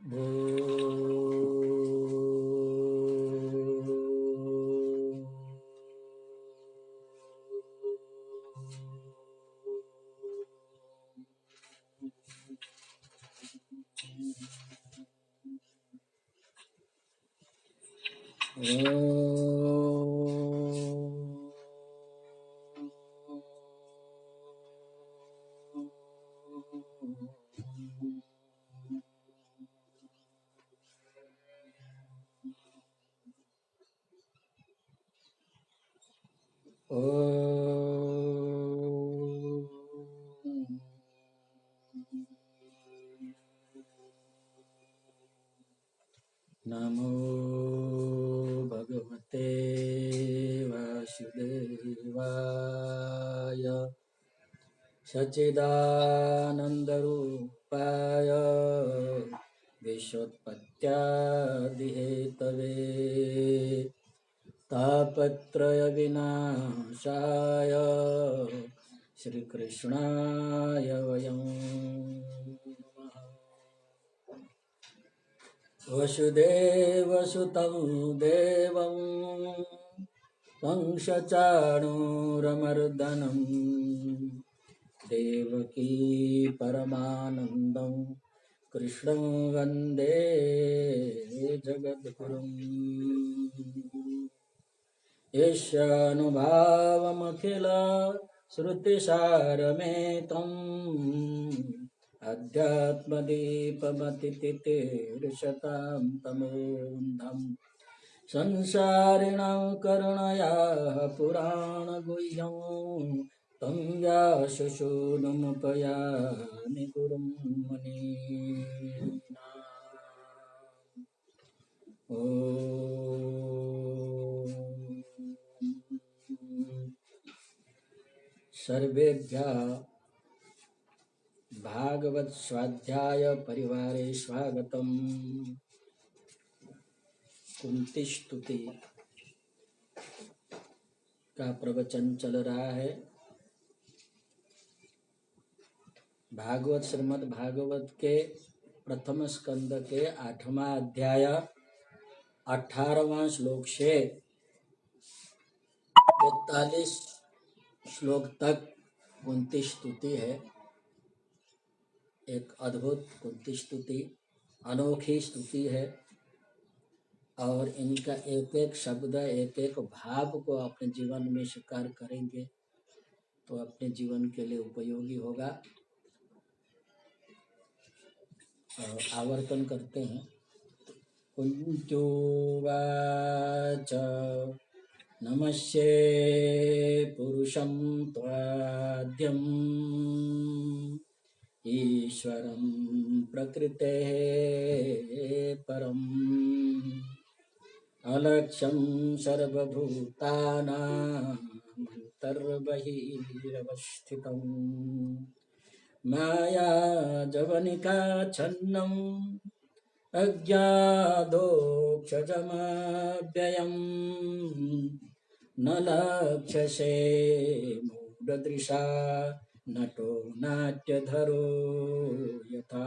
भो नमो भगवते वासुदेवाय सच्चिदानन्दरूपाय विश्वोत्पत्त्यादिहेतवे तापत्रयविनाशाय श्रीकृष्णाय वयं नमः। वसुदेवसुतं देवं कंसचाणूरमर्दनं देवकी परमानन्दं कृष्णं वन्दे जगद्गुरुम्। ईशानुभावमखिल श्रुतिसारमेतम् अध्यात्मदीपमतितितीर्षतां तमोऽन्धम् संसारिणां करुणयाः पुराणगुह्यं तं व्याससूनुमुपयामि गुरुं मुनीनाम्। ॐ सर्वेभ्यः भागवत स्वाध्याय परिवारे स्वागतम्। कुंती स्तुति का प्रवचन चल रहा है। भागवत श्रीमद् भागवत के प्रथम स्कंद के 8वां अध्याय 18वां श्लोक से 43 श्लोक तक कुंती स्तुति है। एक अद्भुत कुंती स्तुति, अनोखी स्तुति है और इनका एक एक शब्द, एक एक भाव को अपने जीवन में स्वीकार करेंगे तो अपने जीवन के लिए उपयोगी होगा। आवर्तन करते हैं। कुंत्योवाच नमस्ये पुरुषं त्वाद्यम् ईश्वरं प्रकृतेः परम् अलक्ष्यं सर्वभूतानामन्तर्बहिरवस्थितम् मायाजवनिकाच्छन्नम् अज्ञातोऽक्षजमव्ययम् न लक्ष्यसे मूढदृशा नटो नाट्यधरो यथा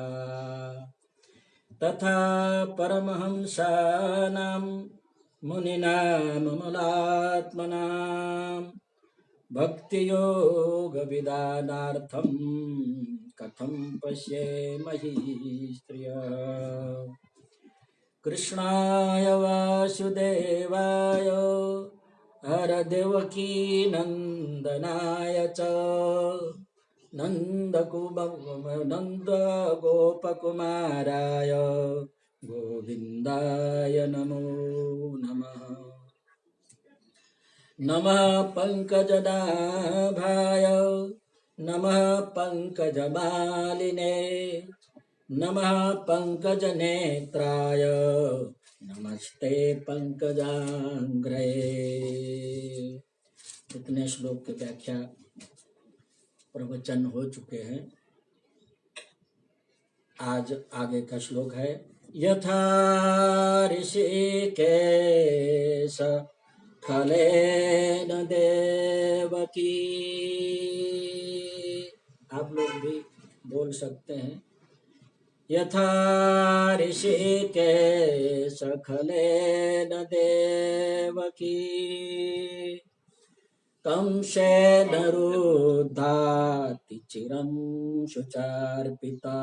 तथा परमहंसानां मुनीनाममलात्मनां भक्तियोगविदानार्थं कथं पश्येमहि स्त्रियः। कृष्णाय वासुदेवाय हरदेवकी नन्दनाय च नन्दगोपकुमाराय गोविन्दाय नमो नमः। नमः पंकजनाभाय नमः पंकजमालिने नमः पंकजनेत्राय नमस्ते पंकजांग्रे। इतने श्लोक की व्याख्या प्रवचन हो चुके हैं। आज आगे का श्लोक है। यथा ऋषिकेश फलेन देवकी। आप लोग भी बोल सकते हैं। यथा ऋषिकेश खलेन देवकी कंसेन रुद्धाति चिरं शुचार्पिता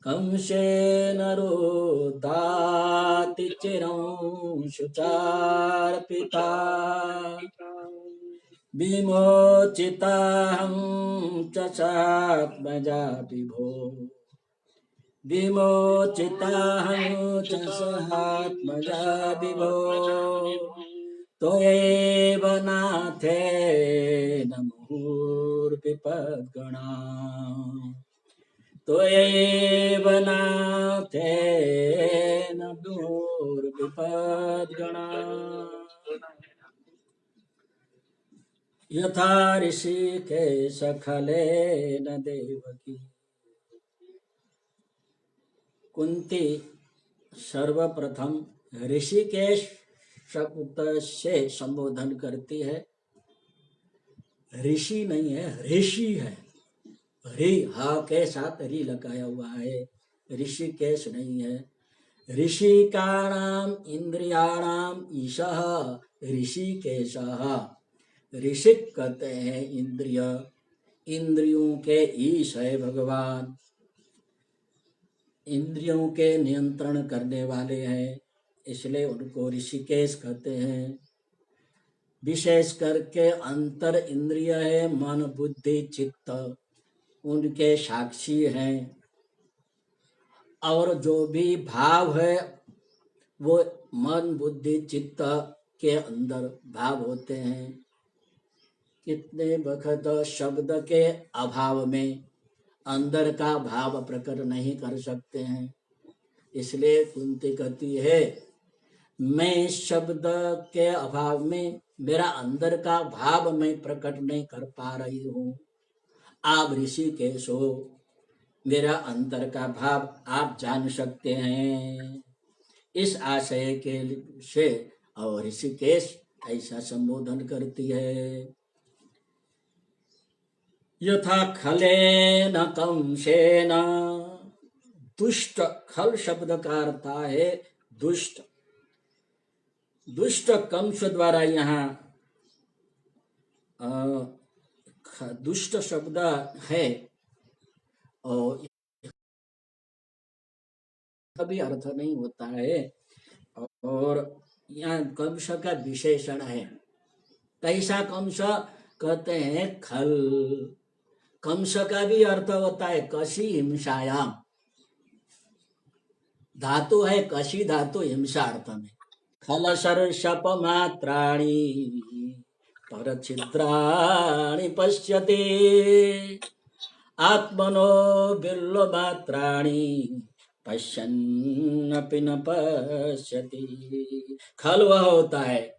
कंसेन रुद्धाति चिरं शुचार्पिता विमोचिताहं च सात्मजा विभो विमोचिताहं च सात्मजा विभो त्वयैव नाथेन मुहुर्विपद्गणा त्वयैव नाथेन मुहुर्विपद्गणा यथा ऋषिकेश खलेन देवकी। कुंती सर्वप्रथम ऋषिकेश शब्द से संबोधन करती है। ऋषि नहीं है, ऋषि है। रि हा के साथ रि लगाया हुआ है, ऋषिकेश नहीं है। ऋषिकाणाम इंद्रियाणाम ईशः ऋषिकेशः। ऋषिक कहते हैं इंद्रिय, इंद्रियों के ईश है भगवान, इंद्रियों के नियंत्रण करने वाले हैं, इसलिए उनको ऋषिकेश कहते हैं। विशेष करके अंतर इंद्रिय है, मन बुद्धि चित्त, उनके साक्षी हैं। और जो भी भाव है वो मन बुद्धि चित्त के अंदर भाव होते हैं। कितने वक्त शब्द के अभाव में अंदर का भाव प्रकट नहीं कर सकते हैं। इसलिए कुंती कहती है मैं शब्द के अभाव में मेरा अंदर का भाव मैं प्रकट नहीं कर पा रही हूँ। आप ऋषिकेश हो, मेरा अंदर का भाव आप जान सकते हैं। इस आशय के से और ऋषिकेश ऐसा संबोधन करती है। यथा खलेन कंसेन, दुष्ट, खल शब्द का अर्थ है दुष्ट। दुष्ट कंस द्वारा यहाँ दुष्ट शब्द है और कभी अर्थ नहीं होता है। और यहाँ कंस का विशेषण है। कैसा कंस कहते हैं खल। कंस का भी अर्थ होता है कशी हिंसायाम, धातु है कशी धातु हिंसा अर्थ में। खल सर्षप मात्राणि परछिद्राणि पश्यति आत्मनो बिल्व मात्राणि पश्यन्नपि न पश्यति। खल वह होता है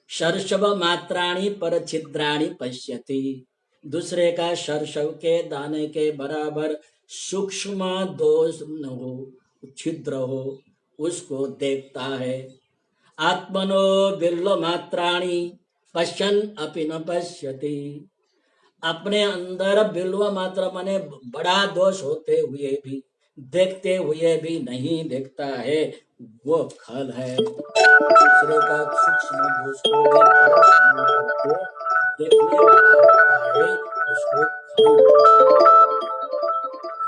सर्षभ मात्राणि परछिद्राणि पश्यति, दूसरे का सरसव के दाने के बराबर सूक्ष्म दोष न हो, छिद्र हो, उसको देखता है। आत्मनो बिल्व मात्राणि पश्यन् अपि न पश्यति। अपने अंदर बिल्व मात्र माने बड़ा दोष होते हुए भी, देखते हुए भी नहीं देखता है, वो खल है। दूसरे का सूक्ष्म दोष को भी देखने वाला होता है, उसको खल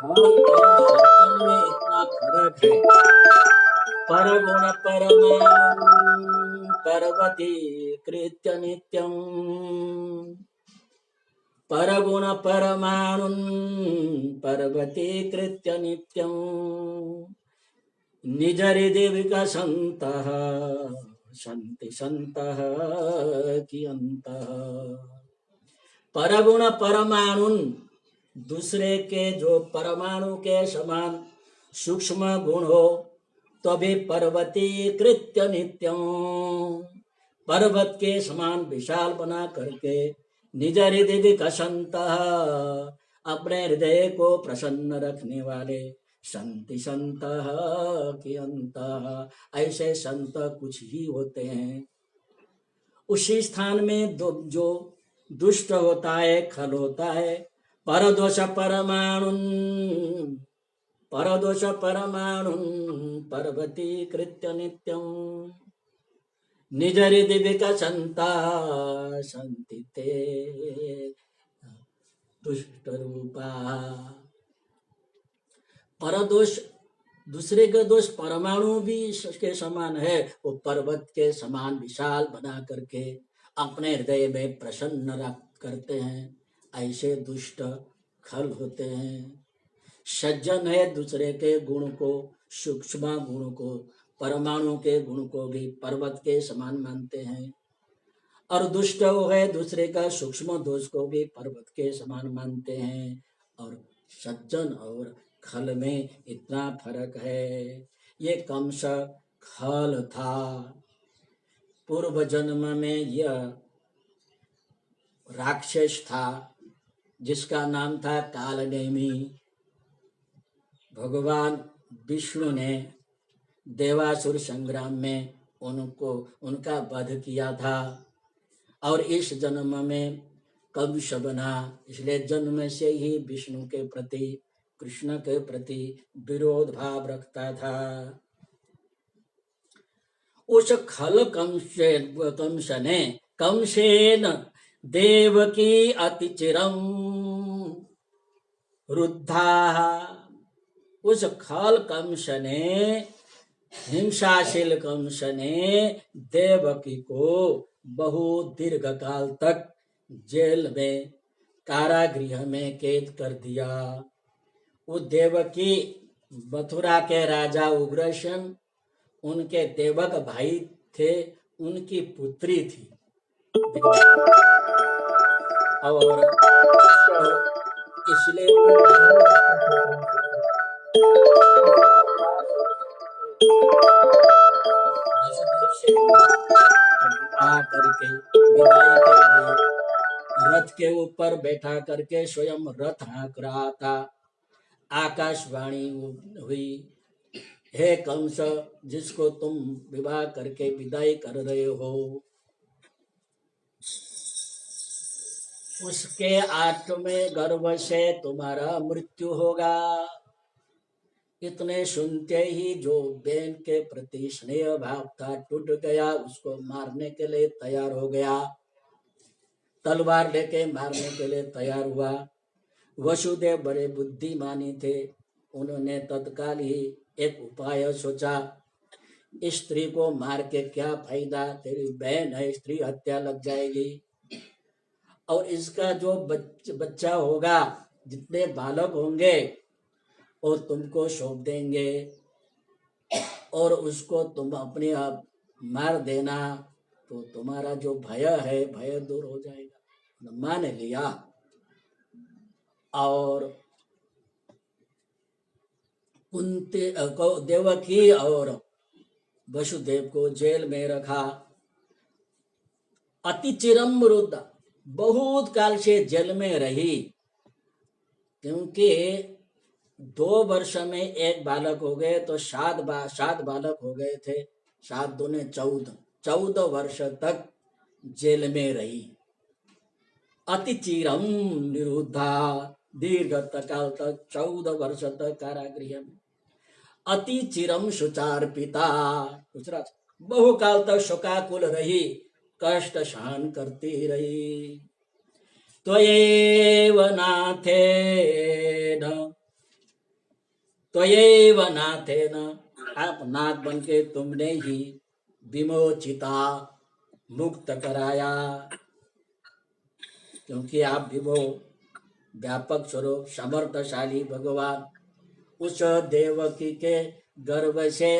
और सज्जन में इतना फर्क है। परगुण परमाणु पर्वती कृत्य नित्यम, परगुण परमाणु पर्वती कृत्य नित्यम निज हृदय विकसन्तः सन्ति सन्तः कियन्तः। परगुण परमाणु, दूसरे के जो परमाणु के समान सूक्ष्म गुण हो तो भी पर्वती कृत्य नित्यम, पर्वत के समान विशाल बना करके निज हृदय विकसन्तः, अपने हृदय को प्रसन्न रखने वाले संति संतः कियन्तः, ऐसे संत कुछ ही होते हैं। उसी स्थान में जो दुष्ट होता है खल होता है, परदोष परमाणुन परदोष परमाणुन पर्वतीकृत्य नित्यं निज हृदि विकसन्ता सन्ति ते दुष्ट रूपा। परदोष दूसरे का दोष परमाणु भी के समान है, वो पर्वत के समान विशाल बना करके अपने हृदय में प्रसन्न रख करते हैं, ऐसे दुष्ट खल होते हैं। सज्जन है दूसरे के गुण को, सूक्ष्म गुण को, परमाणु के गुण को भी पर्वत के समान मानते हैं, और दुष्ट है दूसरे का सूक्ष्म दोष को भी पर्वत के समान मानते हैं। और सज्जन और खल में इतना फर्क है। ये कंस खल था, पूर्व जन्म में यह राक्षस था जिसका नाम था कालनेमी। भगवान विष्णु ने देवासुर संग्राम में उनका वध किया था, और इस जन्म में कंस बना, इसलिए जन्म से ही विष्णु के प्रति, कृष्ण के प्रति विरोध भाव रखता था। उस खल कंसेन देवकी अतिचिरम रुद्धा। उस खल कंस ने, हिंसाशील कंस ने देवकी को बहुत दीर्घ काल तक जेल में, कारागृह में कैद कर दिया। वो देवकी मथुरा के राजा उग्रसेन, उनके देवक भाई थे, उनकी पुत्री थी। और इसलिए करके विदाई के लिए रथ के ऊपर बैठा करके स्वयं रथ हाँक रहा था। आकाशवाणी हुई, हे कंस, जिसको तुम विवाह करके विदाई कर रहे हो, उसके आठवें गर्भ से तुम्हारा मृत्यु होगा। इतने सुनते ही जो बहन के प्रति स्नेह भाव था टूट गया, उसको मारने के लिए तैयार हो गया, तलवार लेके मारने के लिए तैयार हुआ। वसुदेव बड़े बुद्धिमानी थे, उन्होंने तत्काल ही एक उपाय सोचा, इस स्त्री को मार के क्या फायदा, तेरी बहन है, स्त्री हत्या लग जाएगी, और इसका जो बच्चा होगा, जितने बालक होंगे और तुमको सौंप देंगे, और उसको तुम अपने आप मार देना, तो तुम्हारा जो भय है, भय दूर हो जाएगा। मान लिया, और कुंती देवकी और वसुदेव को जेल में रखा। अति चिरम रुद्ध, बहुत काल से जेल में रही, क्योंकि 2 वर्ष में एक बालक हो गए तो 7 बालक हो गए थे, 7 दूने 14 वर्ष तक जेल में रही। अति चिरम निरुद्धा, दीर्घ काल तक 14 वर्ष तक कारागृह में। अति चिरम सुचार्पिता, दूसरा बहुकाल तक शोकाकुल रही, कष्ट सहन करती रही। त्वयैव नाथेन, आप नाथ बन के तुमने ही विमोचिता, मुक्त कराया, क्योंकि आप विभो, व्यापक स्वरूप, समर्थशाली भगवान, उस देवकी के गर्भ से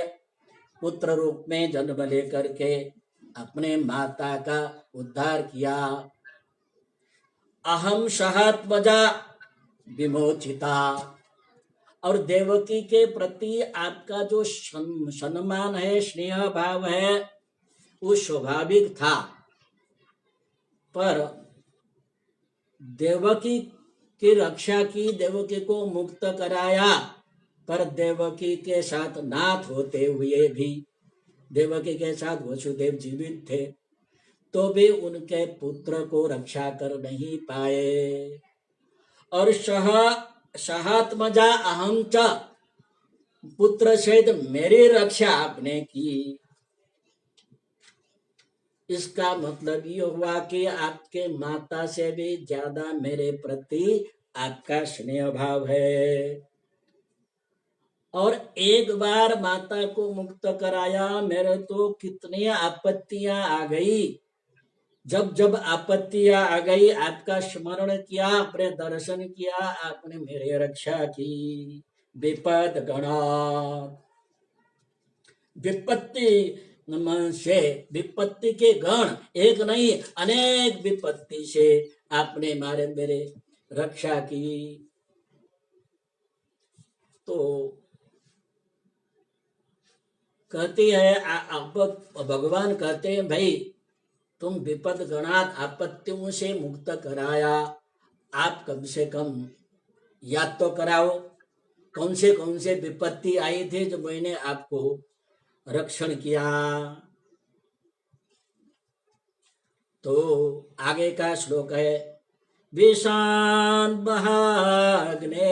पुत्र रूप में जन्म लेकर के अपने माता का उद्धार किया। अहम सहात्मजा विमोचिता, और देवकी के प्रति आपका जो सम्मान है, स्नेह भाव है, वो स्वाभाविक था, पर देवकी की रक्षा की, देवकी को मुक्त कराया, पर देवकी के साथ नाथ होते हुए भी, देवकी के साथ वसुदेव जीवित थे, तो भी उनके पुत्र को रक्षा कर नहीं पाए। और सहात्मजा अहम च, पुत्र सहित मेरी रक्षा आपने की। इसका मतलब ये हुआ कि आपके माता से भी ज्यादा मेरे प्रति आपका स्नेह भाव है। और एक बार माता को मुक्त कराया, मेरे तो कितनी आपत्तियां आ गई। जब जब आपत्तियां आ गई, आपका स्मरण किया, आपने दर्शन किया, आपने मेरी रक्षा की। विपद गणा, विपत्ति से, विपत्ति के गण, एक नहीं अनेक विपत्ति से आपने मारे मेरे रक्षा की। तो कहती है, अब भगवान कहते हैं भाई तुम विपद गणात, आपत्तियों से मुक्त कराया, आप कम से कम याद तो कराओ कौन से विपत्ति आई थी जो मैंने आपको रक्षण किया। तो आगे का श्लोक है, विषान महाग्ने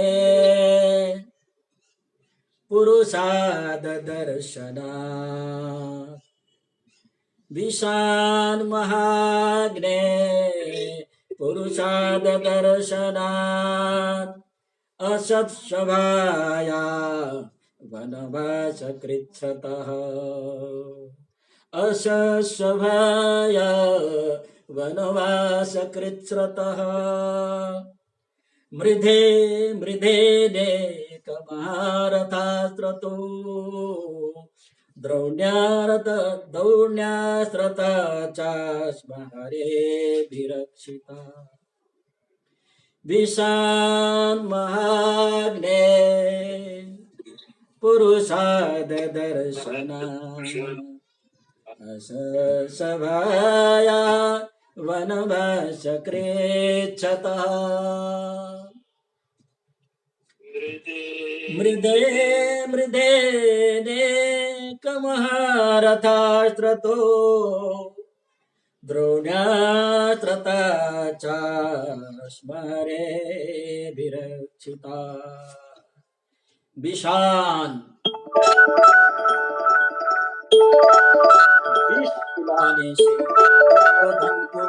पुरुषाद दर्शना, विषान महाग्ने पुरुषाद दर्शनात्, असत्सभाया वनवासकृच्छ्रतः, असत्सभाया वनवासकृच्छ्रतः, मृधे मृधेनेकमहारथास्त्रतो, द्रोण्यास्त्रता चास्महरेभिरक्षिता। विषान् महाग्ने पुरुषाद दर्शना, अससभाया वनवासकृच्छ्रतः, मृधे मृधेनेकमहारथास्त्रतो, द्रोण्यास्त्रता चास्महरेभिरक्षिता। विषान, विष पिलाने से दुर्योधन को,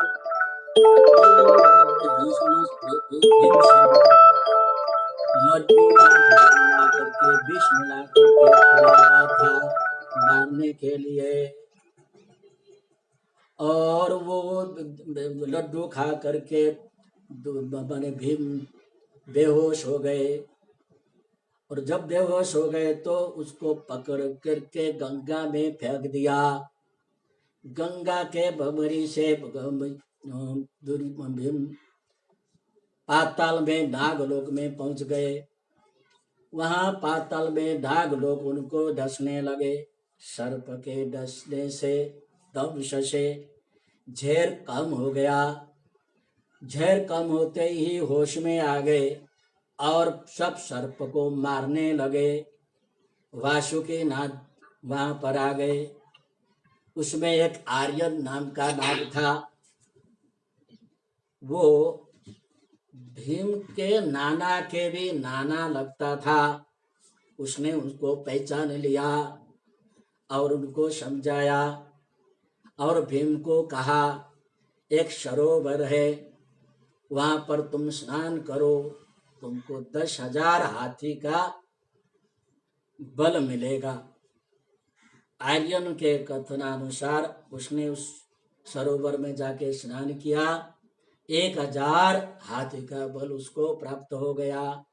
लड्डू मिला करके, विष मिला करके खिलाया था मारने के लिए, और वो लड्डू खा करके माने भीम बेहोश हो गए। और जब बेहोश हो गए तो उसको पकड़ करके गंगा में फेंक दिया। गंगा के भंवरी से भीम पाताल में नागलोक में पहुंच गए। वहां पाताल में नागलोक उनको डसने लगे। सर्प के डसने से, दंश से झेर कम हो गया। झेर कम होते ही होश में आ गए और सब सर्प को मारने लगे। वासुकी नाग वहां पर आ गए। उसमें एक आर्यन नाम का नाग था। वो भीम के नाना के भी नाना लगता था। उसने उसको पहचान लिया और उनको समझाया और भीम को कहा, एक सरोवर है, वहां पर तुम स्नान करो, तुमको 10,000 हाथी का बल मिलेगा। आर्यन के कथनानुसार उसने उस सरोवर में जाके स्नान किया। 1,000 हाथी का बल उसको प्राप्त हो गया।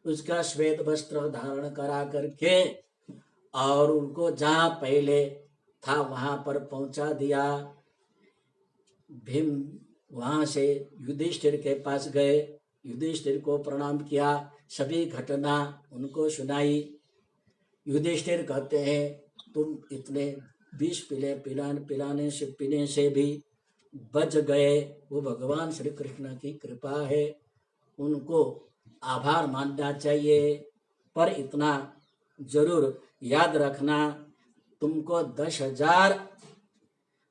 उसका श्वेत वस्त्र धारण करा करके और उनको जहां पहले था वहां पर पहुंचा दिया। भीम वहां से युधिष्ठिर के पास गए। युधिष्ठिर को प्रणाम किया, सभी घटना उनको सुनाई। युधिष्ठिर कहते हैं, तुम इतने विष पिलाने से पीने से भी बच गए, वो भगवान श्री कृष्ण की कृपा है, उनको आभार मानना चाहिए। पर इतना जरूर याद रखना, तुमको 10,000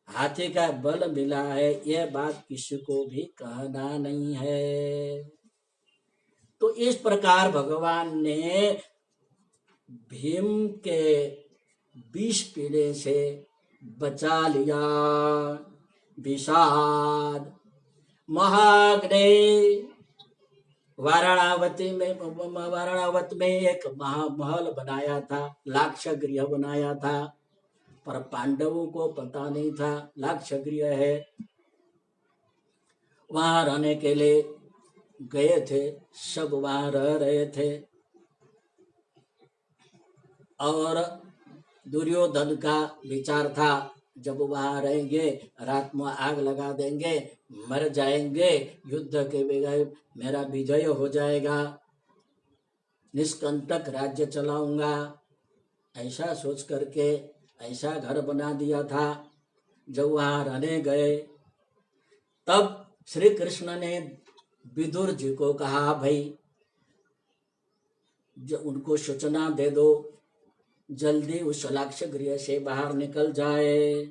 हाथी का बल मिला है, यह बात किसी को भी कहना नहीं है। तो इस प्रकार भगवान ने भीम के विष पीने से बचा लिया। विषाद महाग्ने वाराणवती में एक महामहल बनाया था, लाक्ष गृह बनाया था, पर पांडवों को पता नहीं था लाक्ष गृह है। वहां रहने के लिए गए थे, सब वहां रह रहे थे। और दुर्योधन का विचार था जब वहां रहेंगे रात में आग लगा देंगे, मर जाएंगे, युद्ध के बगैर मेरा विजय हो जाएगा, निष्कंटक राज्य चलाऊंगा। ऐसा सोच करके ऐसा घर बना दिया था। जब वहां रहने गए तब श्री कृष्ण ने विदुर जी को कहा, भाई जो उनको सूचना दे दो, जल्दी उस लाक्ष गृह से बाहर निकल जाए।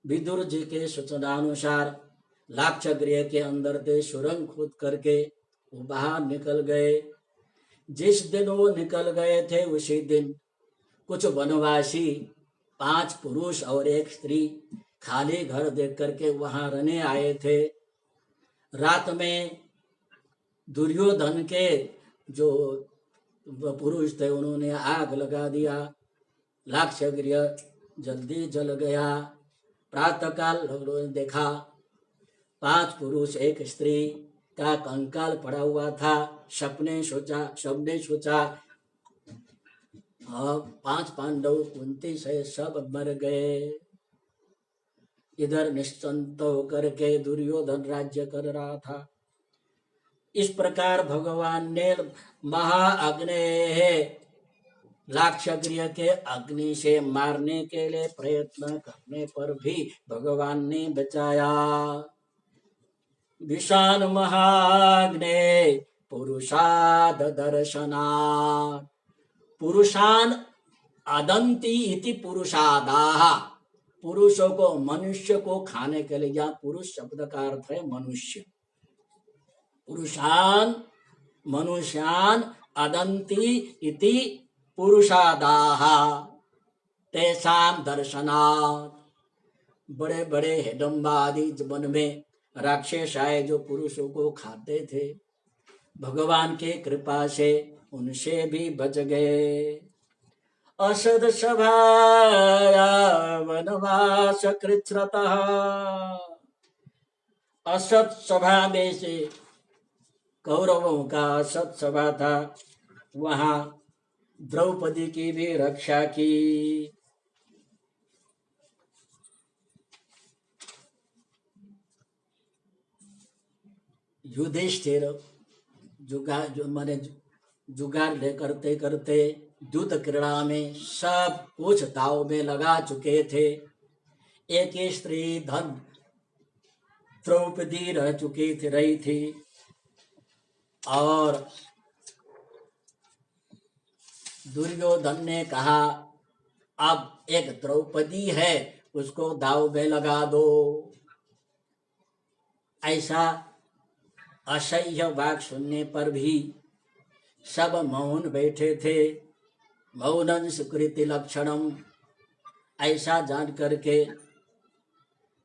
विदुर जी के सूचनानुसार लाक्ष गृह के अंदर से सुरंग खोद करके वो बाहर निकल गए। जिस दिन वो निकल गए थे उसी दिन कुछ वनवासी 5 पुरुष और 1 स्त्री खाली घर देख करके वहां रहने आए थे। रात में दुर्योधन के जो पुरुष थे उन्होंने आग लगा दिया, लाक्ष गृह जल्दी जल गया। प्रातःकाल लोगों ने देखा 5 पुरुष 1 स्त्री का कंकाल पड़ा हुआ था। सबने सोचा 5 पांडव कुंती से सब मर गए। इधर निश्चिंत होकर के दुर्योधन राज्य कर रहा था। इस प्रकार भगवान ने महाअग्नि लाक्ष गृह के अग्नि से मारने के लिए प्रयत्न करने पर भी भगवान ने बचाया। विषान महाग्ने पुरुषाद दर्शनात्। पुरुषान अदंती इति पुरुषादाः। पुरुषों को, मनुष्य को खाने के लिए, यहाँ पुरुष शब्द का अर्थ है मनुष्य। पुरुषान मनुष्यान अदंती इति पुरुषादाः तेषां दर्शनात्। बड़े बड़े हिडम्बा आदि वन में राक्षस आए जो पुरुषों को खाते थे, भगवान के कृपा से उनसे भी बच गए। असद सभाया वनवास कृच्छ्रतः। असत सभा में से कौरवों का असत सभा था, वहां द्रौपदी की भी रक्षा की। युधिष्ठिर जुगाड़ ले करते करते युद्ध क्रीड़ा में सब कुछ दाव में लगा चुके थे। एक ही स्त्री धन द्रौपदी रही थी और दुर्योधन ने कहा अब एक द्रौपदी है उसको दाव में लगा दो। ऐसा असह्य वाक सुनने पर भी सब मौन बैठे थे। मौनं सुकृति लक्षणम। ऐसा जान करके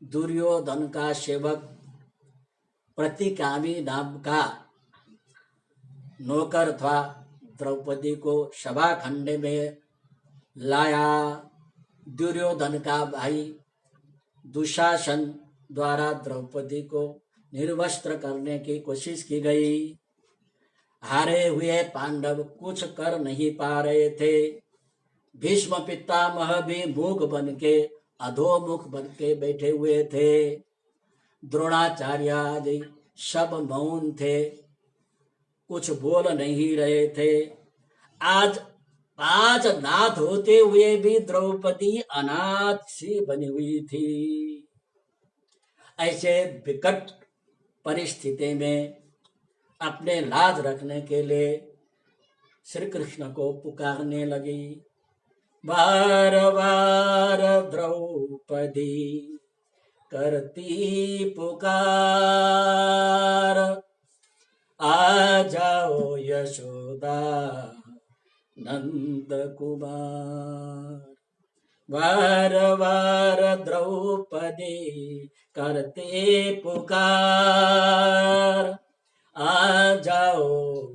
दुर्योधन का सेवक प्रतिकामी नाम का नौकर था, द्रौपदी को सभा खंड में लाया। दुर्योधन का भाई दुशासन द्वारा द्रौपदी को निर्वस्त्र करने की कोशिश की गई। हारे हुए पांडव कुछ कर नहीं पा रहे थे। भीष्म पितामह भी मूक बन के, अधोमुख बन के बैठे हुए थे। द्रोणाचार्य आदि सब मौन थे, कुछ बोल नहीं रहे थे। आज 5 नाथ होते हुए भी द्रौपदी अनाथ सी बनी हुई थी। ऐसे विकट परिस्थिति में अपने लाज रखने के लिए श्री कृष्ण को पुकारने लगी। बार बार द्रौपदी करती पुकार, आ जाओ यशोदा नंद कुमार। वार वार द्रौपदी करते पुकार, आ जाओ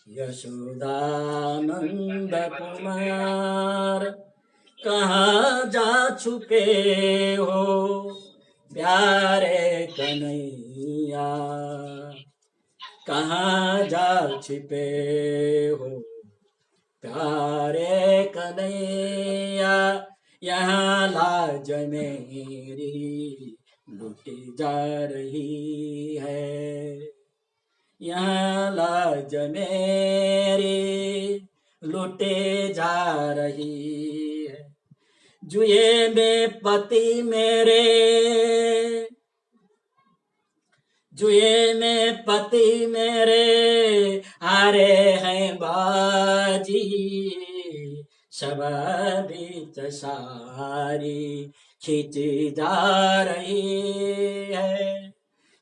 यशोदानंद कुमार। कहाँ जा छुपे हो प्यारे कन्हैया, कहाँ जा छिपे हो प्यारे कन्हैया। यहाँ लाज मेरी लुटी जा रही है, यहाँ लाज मेरी लुटे जा रही है। जुए में पति मेरे, जुए में पति मेरे हारे हैं बाजी। सभा बीच सारी खींची जा रही है,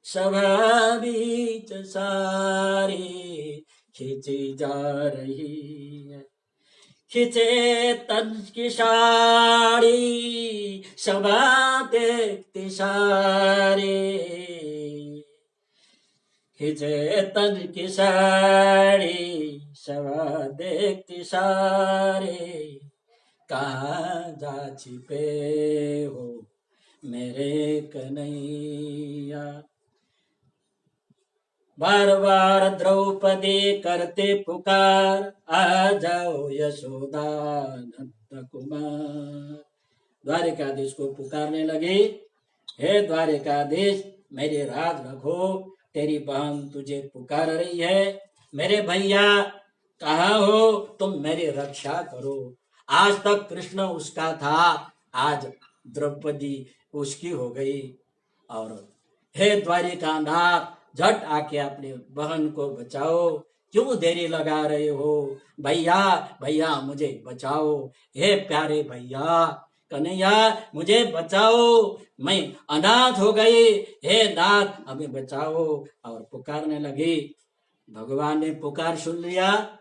सभा बीच सारी खींची जा रही है। खिंचे तन की साड़ी सभा देखती सारी, खिंचे तन की साड़ी सभा देखती सारी। कहाँ जा छिपे हो मेरे कन्हैया। बार बार द्रौपदी करते पुकार, आ जाओ यशोदा नंद कुमार। द्वारिकाधीश को पुकारने लगी, हे द्वारिकाधीश मेरी राज रखो, तेरी बहन तुझे पुकार रही है। मेरे भैया कहाँ हो, तुम मेरी रक्षा करो। आज तक कृष्ण उसका था, आज द्रौपदी उसकी हो गई। और हे द्वारिकानाथ झट आके अपनी बहन को बचाओ, क्यों देरी लगा रहे हो। भैया भैया मुझे बचाओ, हे प्यारे भैया कन्हैया मुझे बचाओ, मैं अनाथ हो गई, हे नाथ हमें बचाओ। और पुकारने लगी। भगवान ने पुकार सुन लिया,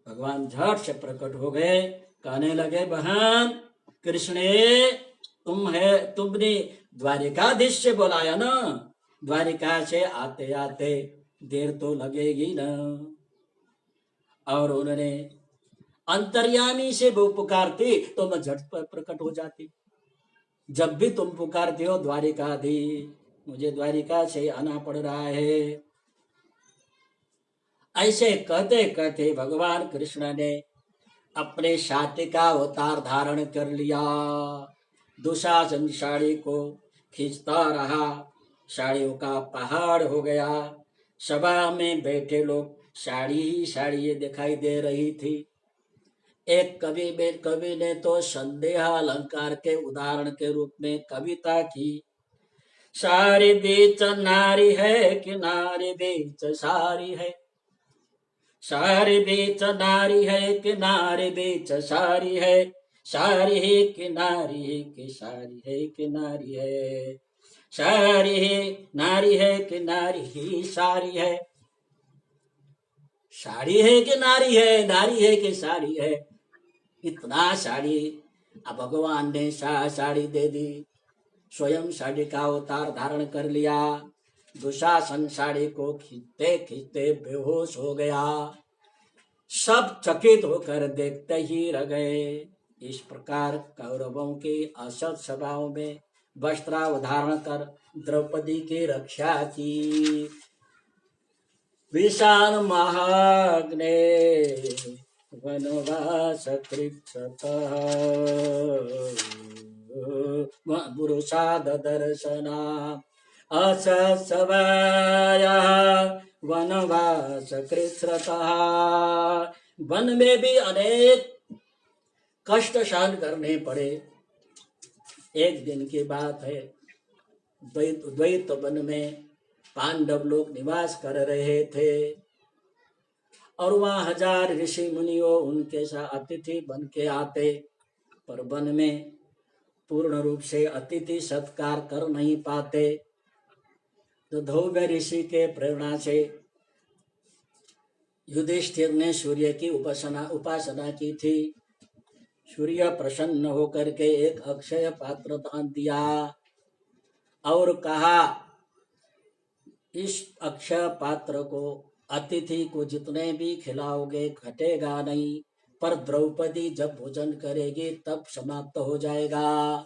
भगवान झट से प्रकट हो गए, कहने लगे बहन कृष्ण तुमने द्वारिकाधीश से बुलाया ना, द्वारिका से आते आते देर तो लगेगी ना। और उन्होंने अंतर्यामी से वो पुकारती तो मैं झट पर प्रकट हो जाती। जब भी तुम पुकारते हो द्वारिकाधीश, मुझे द्वारिका से आना पड़ रहा है। ऐसे कहते कहते भगवान कृष्ण ने अपने साथी का अवतार धारण कर लिया। दुशासन साड़ी को खींचता रहा, साड़ियों का पहाड़ हो गया। सभा में बैठे लोग साड़ी ही साड़ी दिखाई दे रही थी। एक कवि ने तो संदेह अलंकार के उदाहरण के रूप में कविता की। सारी बीच नारी है कि नारी बीच सारी है, सारी बीच नारी है कि नारी बीच सारी है, सारी है कि नारी है कि सारी है कि नारी है, सारी है नारी है कि नारी ही सारी है, साड़ी है कि नारी है, नारी है कि साड़ी है। इतना साड़ी अब भगवान ने साड़ी दे दी, स्वयं साड़ी का अवतार धारण कर लिया। दुशासन साड़ी को खींचते खींचते बेहोश हो गया। सब चकित होकर देखते ही रह गए। इस प्रकार कौरवों की असत सभाओं में वस्त्रावधारण कर द्रौपदी की रक्षा की। विशाल महाग्ने वनवास कृच्छतः पुरुषाद दर्शना असवाया वनवास कृच्छ्रतः। वन में भी अनेक कष्ट सहन करने पड़े। एक दिन की बात है, द्वैत वन में पांडव लोग निवास कर रहे थे और वहां 1000 ऋषि मुनियों उनके साथ अतिथि बन के आते, पर वन में पूर्ण रूप से अतिथि सत्कार कर नहीं पाते। तो धौम्य ऋषि के प्रेरणा से युधिष्ठिर ने सूर्य की उपासना उपासना की थी। सूर्य प्रसन्न होकर के एक अक्षय पात्र दान दिया और कहा, इस अक्षय पात्र को अतिथि को जितने भी खिलाओगे घटेगा नहीं, पर द्रौपदी जब भोजन करेगी तब समाप्त हो जाएगा।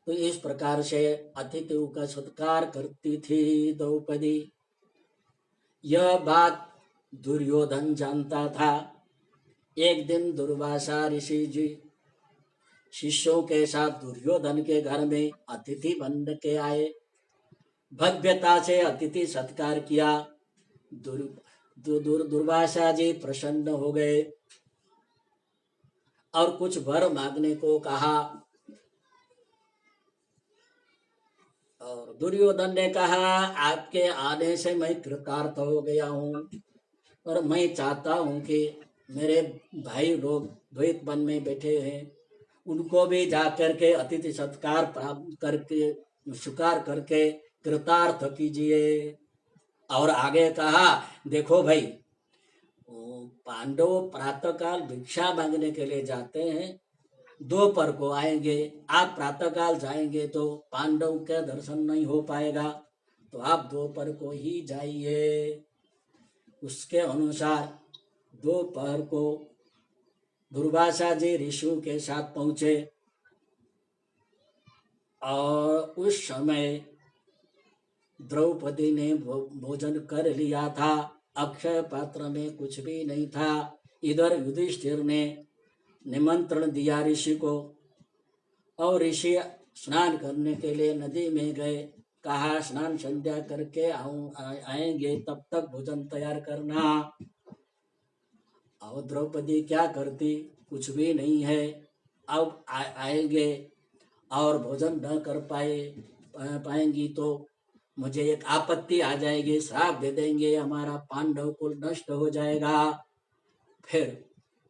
तो इस प्रकार से अतिथियों का सत्कार करती थी द्रौपदी। यह बात दुर्योधन जानता था। एक दिन दुर्वासा ऋषि जी शिष्यों के साथ दुर्योधन के घर में अतिथि बन के आए। भव्यता से अतिथि सत्कार किया। दुर्वासा जी प्रसन्न हो गए और कुछ वर मांगने को कहा। और दुर्योधन ने कहा, आपके आने से मैं कृतार्थ हो गया हूँ और मैं चाहता हूँ कि मेरे भाई लोग द्वैत वन में बैठे हैं, उनको भी जाकर के अतिथि सत्कार प्राप्त करके स्वीकार करके कृतार्थ कीजिए। और आगे कहा, देखो भाई, पांडव प्रातःकाल भिक्षा मांगने के लिए जाते हैं, दोपहर को आएंगे। आप प्रातःकाल जाएंगे तो पांडव का दर्शन नहीं हो पाएगा, तो आप दोपहर को ही जाइए। उसके अनुसार दोपहर को दुर्वासा जी ऋषियों के साथ पहुंचे और उस समय द्रौपदी ने भोजन कर लिया था। अक्षय पात्र में कुछ भी नहीं था। इधर युधिष्ठिर ने निमंत्रण दिया ऋषि को और ऋषि स्नान करने के लिए नदी में गए। कहा, स्नान संध्या करके आएंगे, तब तक भोजन तैयार करना। और द्रौपदी क्या करती, कुछ भी नहीं है। अब आएंगे और भोजन न कर पाएंगी तो मुझे एक आपत्ति आ जाएगी, श्राप दे देंगे, हमारा पांडव कुल नष्ट हो जाएगा। फिर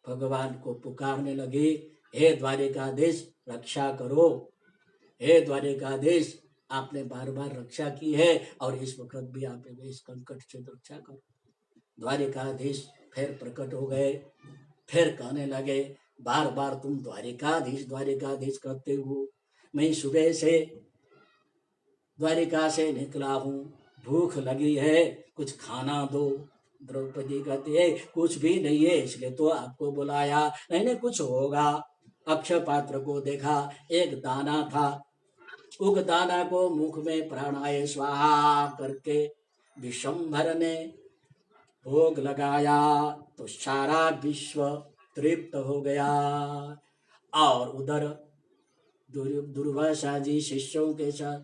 भगवान को पुकारने लगी, हे द्वारिकाधीश रक्षा करो, हे द्वारिकाधीश आपने बार बार रक्षा की है और इस वक्त भी आपने इस संकट से रक्षा करो। द्वारिकाधीश फिर प्रकट हो गए, फिर कहने लगे, बार बार तुम द्वारिकाधीश द्वारिकाधीश कहते हो, मैं सुबह से द्वारिका से निकला हूँ, भूख लगी है, कुछ खाना दो। द्रौपदी कहती है, कुछ भी नहीं है, इसलिए तो आपको बुलाया। नहीं कुछ होगा। अक्षय पात्र को देखा, एक दाना था। उग दाना को मुख में प्राणाय स्वाहा करके विशंभर ने भोग लगाया तो सारा विश्व तृप्त हो गया। और उधर दुर्वासा जी शिष्यों के साथ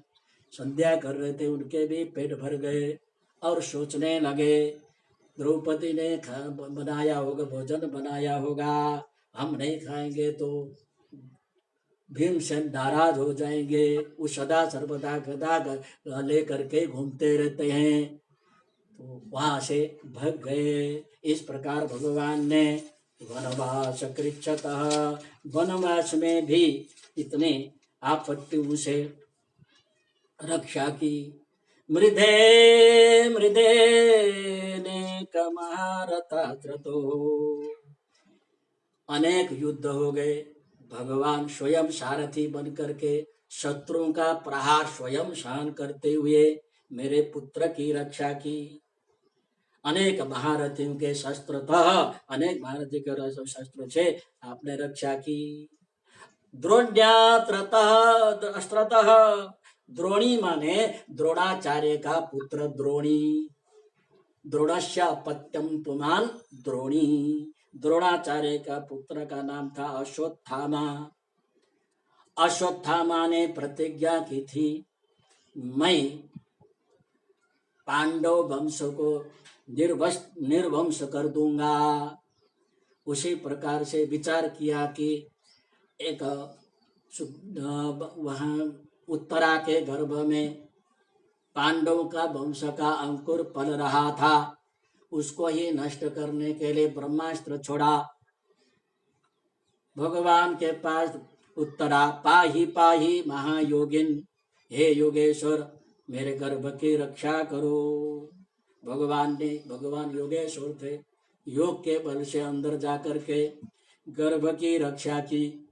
संध्या कर रहे थे, उनके भी पेट भर गए और सोचने लगे, द्रौपदी ने बनाया होगा, भोजन बनाया होगा, हम नहीं खाएंगे तो भीमसेन नाराज हो जाएंगे। वो सदा सर्वदा गदा लेकर के घूमते रहते हैं, तो वहां से भाग गए। इस प्रकार भगवान ने वनवास कृच्छतः, वनवास में भी इतने आपत्तियों से रक्षा की। मृधे मृदे ने कमारतात्रतो, अनेक युद्ध हो गए। भगवान स्वयं सारथी बन करके शत्रुओं का प्रहार स्वयं सहन करते हुए मेरे पुत्र की रक्षा की। अनेक महारथियों के शस्त्र अनेक महारथी के शस्त्र से आपने रक्षा की। द्रोण्यास्त्रतः, द्रोणी माने द्रोणाचार्य का पुत्र द्रोणी, द्रोणस्य अपत्यम पुमान द्रोणी। द्रोणाचार्य का पुत्र का नाम था अश्वत्थामा। अश्वत्थामा ने प्रतिज्ञा की थी, मैं पांडव वंश को निर्वंश कर दूंगा। उसी प्रकार से विचार किया कि एक वहां उत्तरा के गर्भ में पांडव का वंश का अंकुर पल रहा था, उसको ही नष्ट करने के लिए ब्रह्मास्त्र छोड़ा। भगवान के पास उत्तरा, पाही महायोगिन, हे योगेश्वर मेरे गर्भ की रक्षा करो। भगवान योगेश्वर थे, योग के बल से अंदर जाकर के गर्भ की रक्षा की।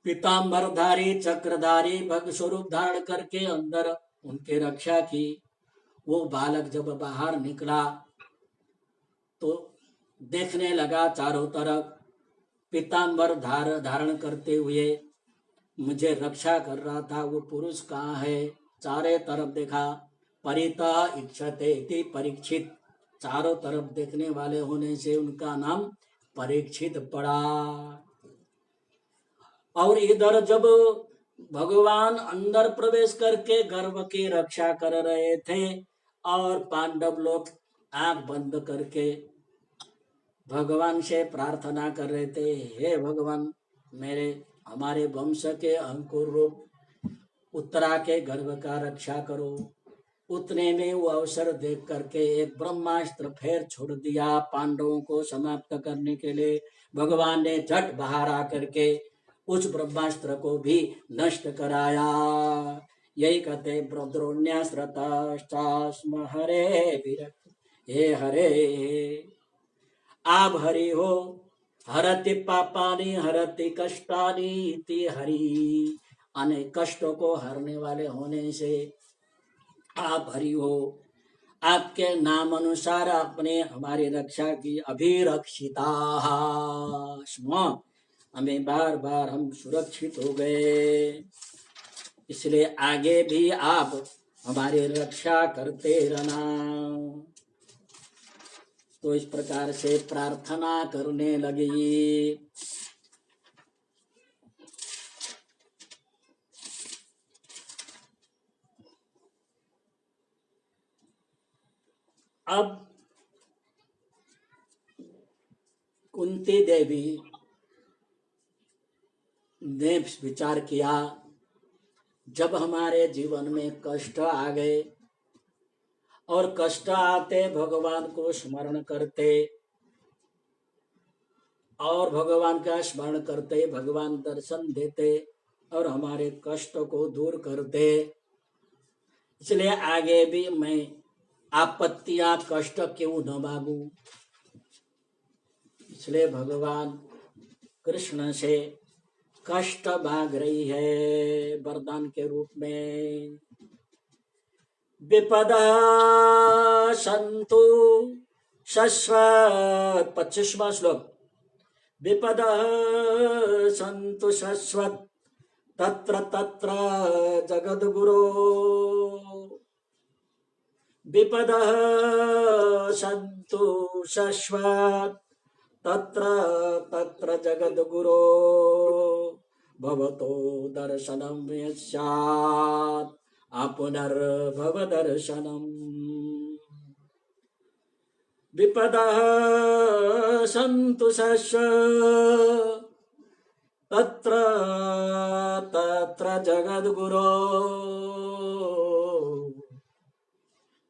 पीताम्बरधारी चक्रधारी भग स्वरूप धारण करके अंदर उनके रक्षा की। वो बालक जब बाहर निकला तो देखने लगा चारों तरफ पीताम्बर धारण करते हुए मुझे रक्षा कर रहा था वो पुरुष कहाँ है। चारों तरफ देखा, परितः इक्षते इति परीक्षित, चारों तरफ देखने वाले होने से उनका नाम परीक्षित पड़ा। और इधर जब भगवान अंदर प्रवेश करके गर्भ की रक्षा कर रहे थे और पांडव लोग आंख बंद करके भगवान से प्रार्थना कर रहे थे, हे भगवान मेरे हमारे वंश के अंकुर रूप उत्तरा के गर्भ का रक्षा करो। उतने में वो अवसर देख करके एक ब्रह्मास्त्र फेर छोड़ दिया पांडवों को समाप्त करने के लिए। भगवान ने झट बाहर आकर के उस ब्रह्मास्त्र को भी नष्ट कराया। यही कहते द्रोण्यास्त्रतास्म हरे विरक्त, हे हरे आप हरि हो, हरति पापानि हरति कष्टानि इति हरि, अनेक कष्टों को हरने वाले होने से आप हरि हो। आपके नाम अनुसार आपने हमारी रक्षा की। अभिरक्षिता स्म, हमें बार बार हम सुरक्षित हो गए, इसलिए आगे भी आप हमारी रक्षा करते रहना। तो इस प्रकार से प्रार्थना करने लगी। अब कुंती देवी ने विचार किया, जब हमारे जीवन में कष्ट आ गए और कष्ट आते भगवान को स्मरण करते और भगवान का स्मरण करते भगवान दर्शन देते और हमारे कष्ट को दूर करते, इसलिए आगे भी मैं आपत्तियां कष्ट क्यों न मांगू। इसलिए भगवान कृष्ण से कष्ट मांग रही है वरदान के रूप में। विपदा संतु शश्वत, 25वां श्लोक। विपदा संतु शश्वत तत्र तत्र जगद्गुरो, विपदा संतु शश्वत तत्र तत्र जगद्गुरो, भवतो दर्शनं यस्यात् पुनर्भव दर्शनम्। विपदः सन्तु शश्वत् तत्र तत्र जगद्गुरो,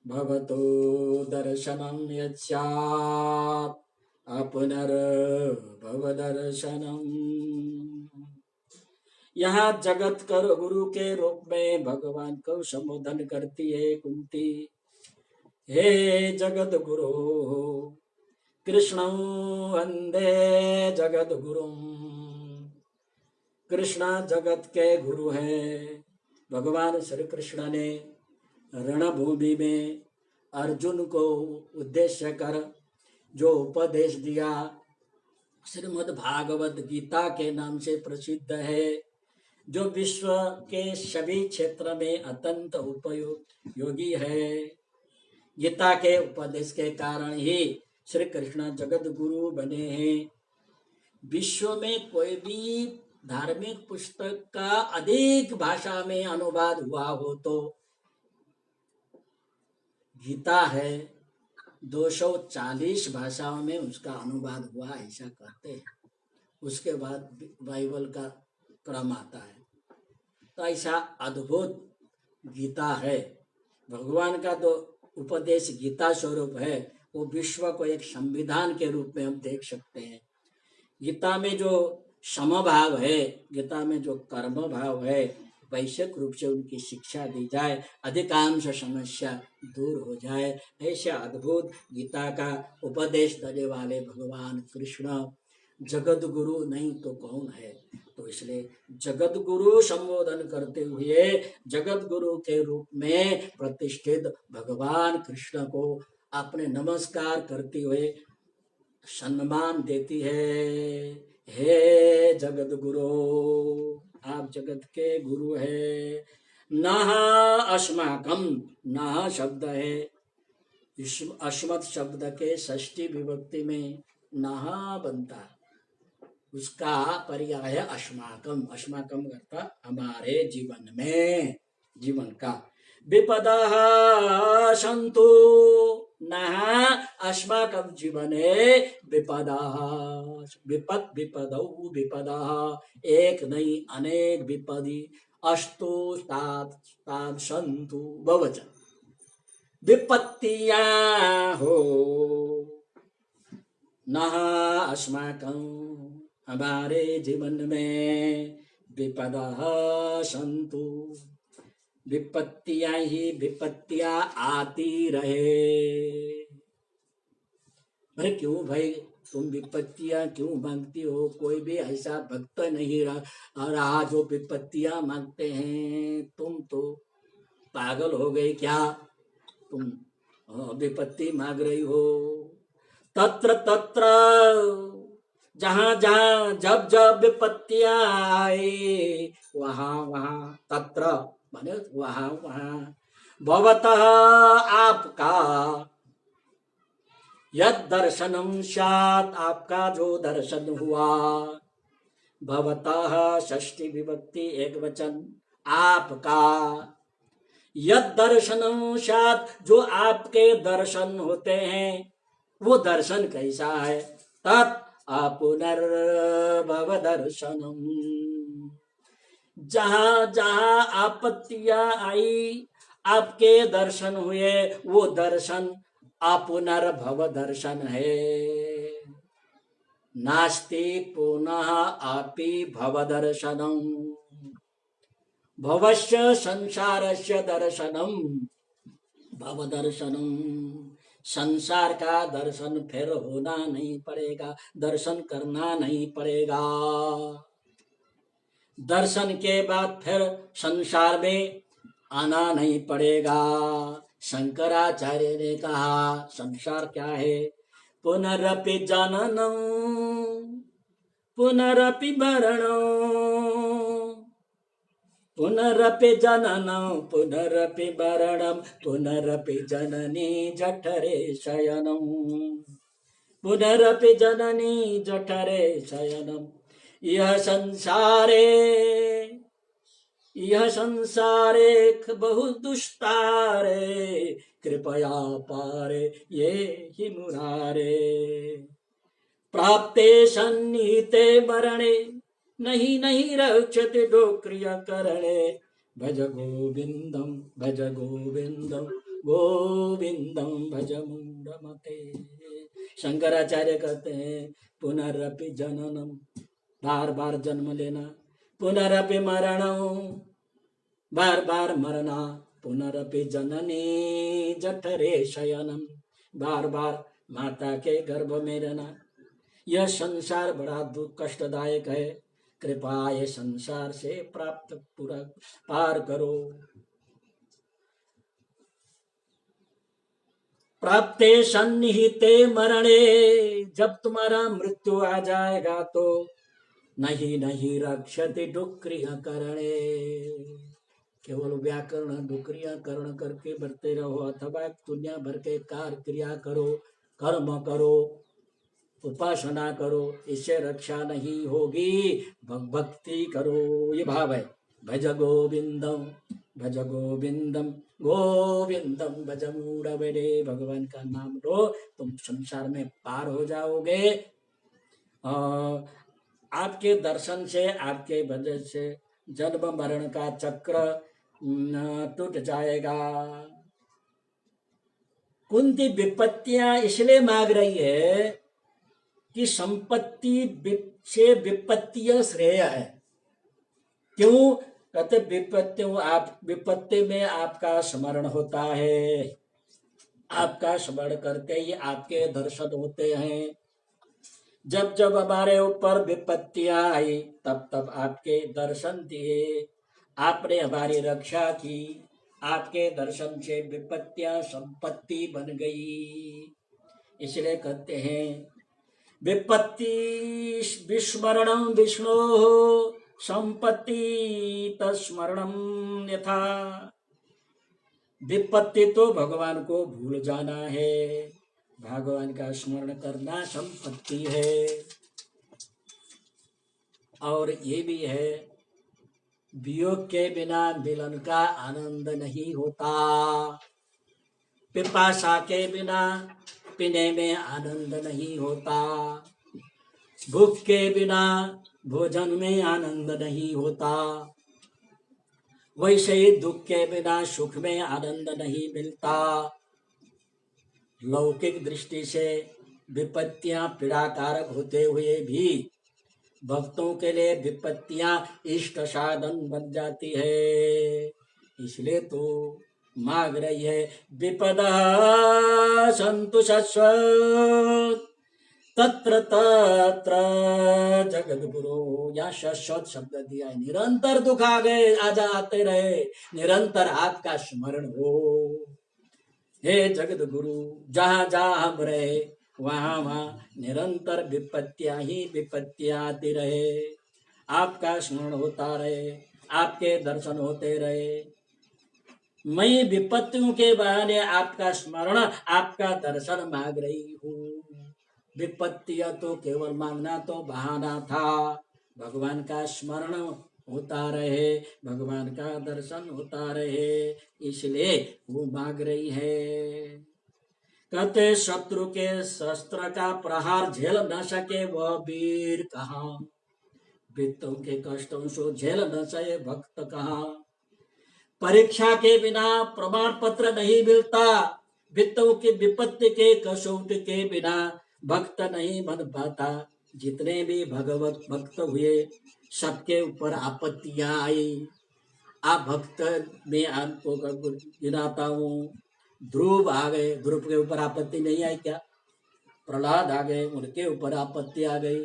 भवतो दर्शनं यस्यात् पुनर्भव दर्शनम्। यहाँ जगत कर गुरु के रूप में भगवान को संबोधन करती है कुंती। हे जगत गुरु कृष्ण वंदे जगत गुरु, कृष्ण जगत के गुरु हैं। भगवान श्री कृष्ण ने रणभूमि में अर्जुन को उद्देश्य कर जो उपदेश दिया, श्रीमद् भागवत गीता के नाम से प्रसिद्ध है, जो विश्व के सभी क्षेत्र में अत्यंत उपयोगी है। गीता के उपदेश के कारण ही श्री कृष्ण जगत गुरु बने हैं। विश्व में कोई भी धार्मिक पुस्तक का अधिक भाषा में अनुवाद हुआ हो तो गीता है। 240 भाषाओं में उसका अनुवाद हुआ, ऐसा कहते हैं। उसके बाद बाइबल का क्रम आता है। तो ऐसा अद्भुत गीता है। भगवान का जो उपदेश गीता स्वरूप है वो विश्व को एक संविधान के रूप में हम देख सकते हैं। गीता में जो समभाव है, गीता में जो कर्म भाव है, वैश्विक रूप से उनकी शिक्षा दी जाए, अधिकांश समस्या दूर हो जाए। ऐसे अद्भुत गीता का उपदेश देने वाले भगवान कृष्ण जगत गुरु नहीं तो कौन है। तो इसलिए जगत गुरु संबोधन करते हुए जगत गुरु के रूप में प्रतिष्ठित भगवान कृष्ण को अपने नमस्कार करते हुए सम्मान देती है। हे जगत गुरु, आप जगत के गुरु है। नः अस्माकम, नः शब्द है, अस्मत् शब्द के षष्ठी विभक्ति में नः बनता, उसका पर्याय है अस्माकम। अस्माकम करता हमारे जीवन में, जीवन का। विपदः सन्तु नः अस्माकं जीवने विपदः, विपद विपदौ विपदः, एक नहीं अनेक विपदि, अस्तु तात् सन्तु बहुवचन। विपत्तियां हो नः अस्माकं, हमारे जीवन में विपदः सन्तु, विपत्तियां ही विपत्तियां आती रहे। अरे क्यों भाई तुम विपत्तियां क्यों मांगती हो? कोई भी ऐसा भक्त नहीं रहा जो विपत्तियां मांगते हैं। तुम तो पागल हो गई क्या? तुम विपत्ति मांग रही हो। तत्र तत्र, जहां जहां जब जब विपत्तियां आए वहां वहां, तत्र माने वहां वहां, भवतः आपका, यद दर्शनम स्यात् आपका जो दर्शन हुआ, भवतः षष्ठी विभक्ति एक वचन, आपका, यद दर्शनम स्यात् जो आपके दर्शन होते हैं, वो दर्शन कैसा है? तत् पुनर्भव दर्शनम, जहां जहां आपत्तियां आई आपके दर्शन हुए, वो दर्शन पुनर्भव दर्शन है। नास्ति पुनः अपि भव दर्शनम, भवस्य संसारस्य दर्शनम भव दर्शनम, संसार का दर्शन फिर होना नहीं पड़ेगा, दर्शन करना नहीं पड़ेगा। दर्शन के बाद फिर संसार में आना नहीं पड़ेगा। शंकराचार्य ने कहा संसार क्या है? पुनरपि जननम पुनरपि मरणम, पुनरपि जननम पुनरपि मरणम, पुनरपि जननी जठरे शयनम, पुनरपि जननी जठरे शयनम। यह संसारे बहु दुष्टारे, कृपया पारे ये ही मुरारे। प्राप्ते सन्निहिते मरणे, नहीं नहीं रक्षते डोक्रिया करणे। भज गोविंदम भज गोविंदम, गोविंदम भज मूढ़मते। शंकराचार्य कहते हैं पुनरपि जननम, बार बार जन्म लेना, पुनरपि मरणम, बार बार मरना, पुनरपि जननी जठरे शयनम, बार बार माता के गर्भ में रहना। यह संसार बड़ा दुख कष्टदायक है, कृपा ये संसार से प्राप्त पूरा पार करो। प्राप्ते सन्निहिते मरणे, जब तुम्हारा मृत्यु आ जाएगा तो नहीं नहीं रक्षति डुक्रिया करणे, केवल व्याकरण डुक्रिया करण करके बढ़ते रहो, अथवा दुनिया भर के कार्य क्रिया करो, कर्म करो, उपासना करो, इससे रक्षा नहीं होगी। भक्ति करो, ये भाव है। भज गोविंदम भज गोविंदम, गोविंदम भज मूढ़मते। भगवान का नाम लो, तुम संसार में पार हो जाओगे। आपके दर्शन से, आपके भजन से जन्म मरण का चक्र टूट जाएगा। कुंती विपत्तियां इसलिए मांग रही है कि संपत्ति से विपत्ति श्रेय है। क्यों? कहते विपत्ति में आपका स्मरण होता है, आपका स्मरण करके ही आपके दर्शन होते हैं। जब जब हमारे ऊपर विपत्तियां आई तब तब आपके दर्शन दिए, आपने हमारी रक्षा की, आपके दर्शन से विपत्तियां संपत्ति बन गई। इसलिए कहते हैं विपत्ति विस्मरणं विष्णु संपत्ति तस्मरणं यथा। विपत्ति तो भगवान को भूल जाना है, भगवान का स्मरण करना संपत्ति है। और ये भी है, वियोग के बिना मिलन का आनंद नहीं होता, पिपासा के बिना पीने में आनंद नहीं होता, भूख के बिना भोजन में आनंद नहीं होता, वैसे ही दुख के बिना सुख में आनंद नहीं मिलता। लौकिक दृष्टि से विपत्तियां पीड़ाकारक होते हुए भी भक्तों के लिए विपत्तियां इष्ट साधन बन जाती है। इसलिए तो मांग रही है विपदा संतु शाश्वत तत्र तत्र जगत गुरु। यहाँ शाश्वत शब्द दिया है, निरंतर दुख आ गए आते रहे, निरंतर आपका स्मरण हो। हे जगत गुरु, जहाँ जहाँ हम रहे वहाँ वहाँ निरंतर विपत्तियां ही विपत्तियां आती रहे, आपका स्मरण होता रहे, आपके दर्शन होते रहे। मैं विपत्तियों के बहाने आपका स्मरण, आपका दर्शन मांग रही हूँ। विपत्तियां तो केवल मांगना तो बहाना था, भगवान का स्मरण होता रहे, भगवान का दर्शन होता रहे, इसलिए वो मांग रही है। कहते शत्रु के शस्त्र का प्रहार झेल न सके वह वीर कहाँ, वित्तों के कष्टों से झेल न सके भक्त कहाँ। परीक्षा के बिना प्रमाण पत्र नहीं मिलता, वित्तों की विपत्ति के कसौटी के बिना भक्त नहीं बन पाता। जितने भी भगवत भक्त हुए सबके ऊपर आपत्तियां आई। आप भक्त में आपको गिनाता हूँ, ध्रुव आ गए, ध्रुव के ऊपर आपत्ति नहीं आई क्या? प्रहलाद आ गए, उनके ऊपर आपत्ति आ गई।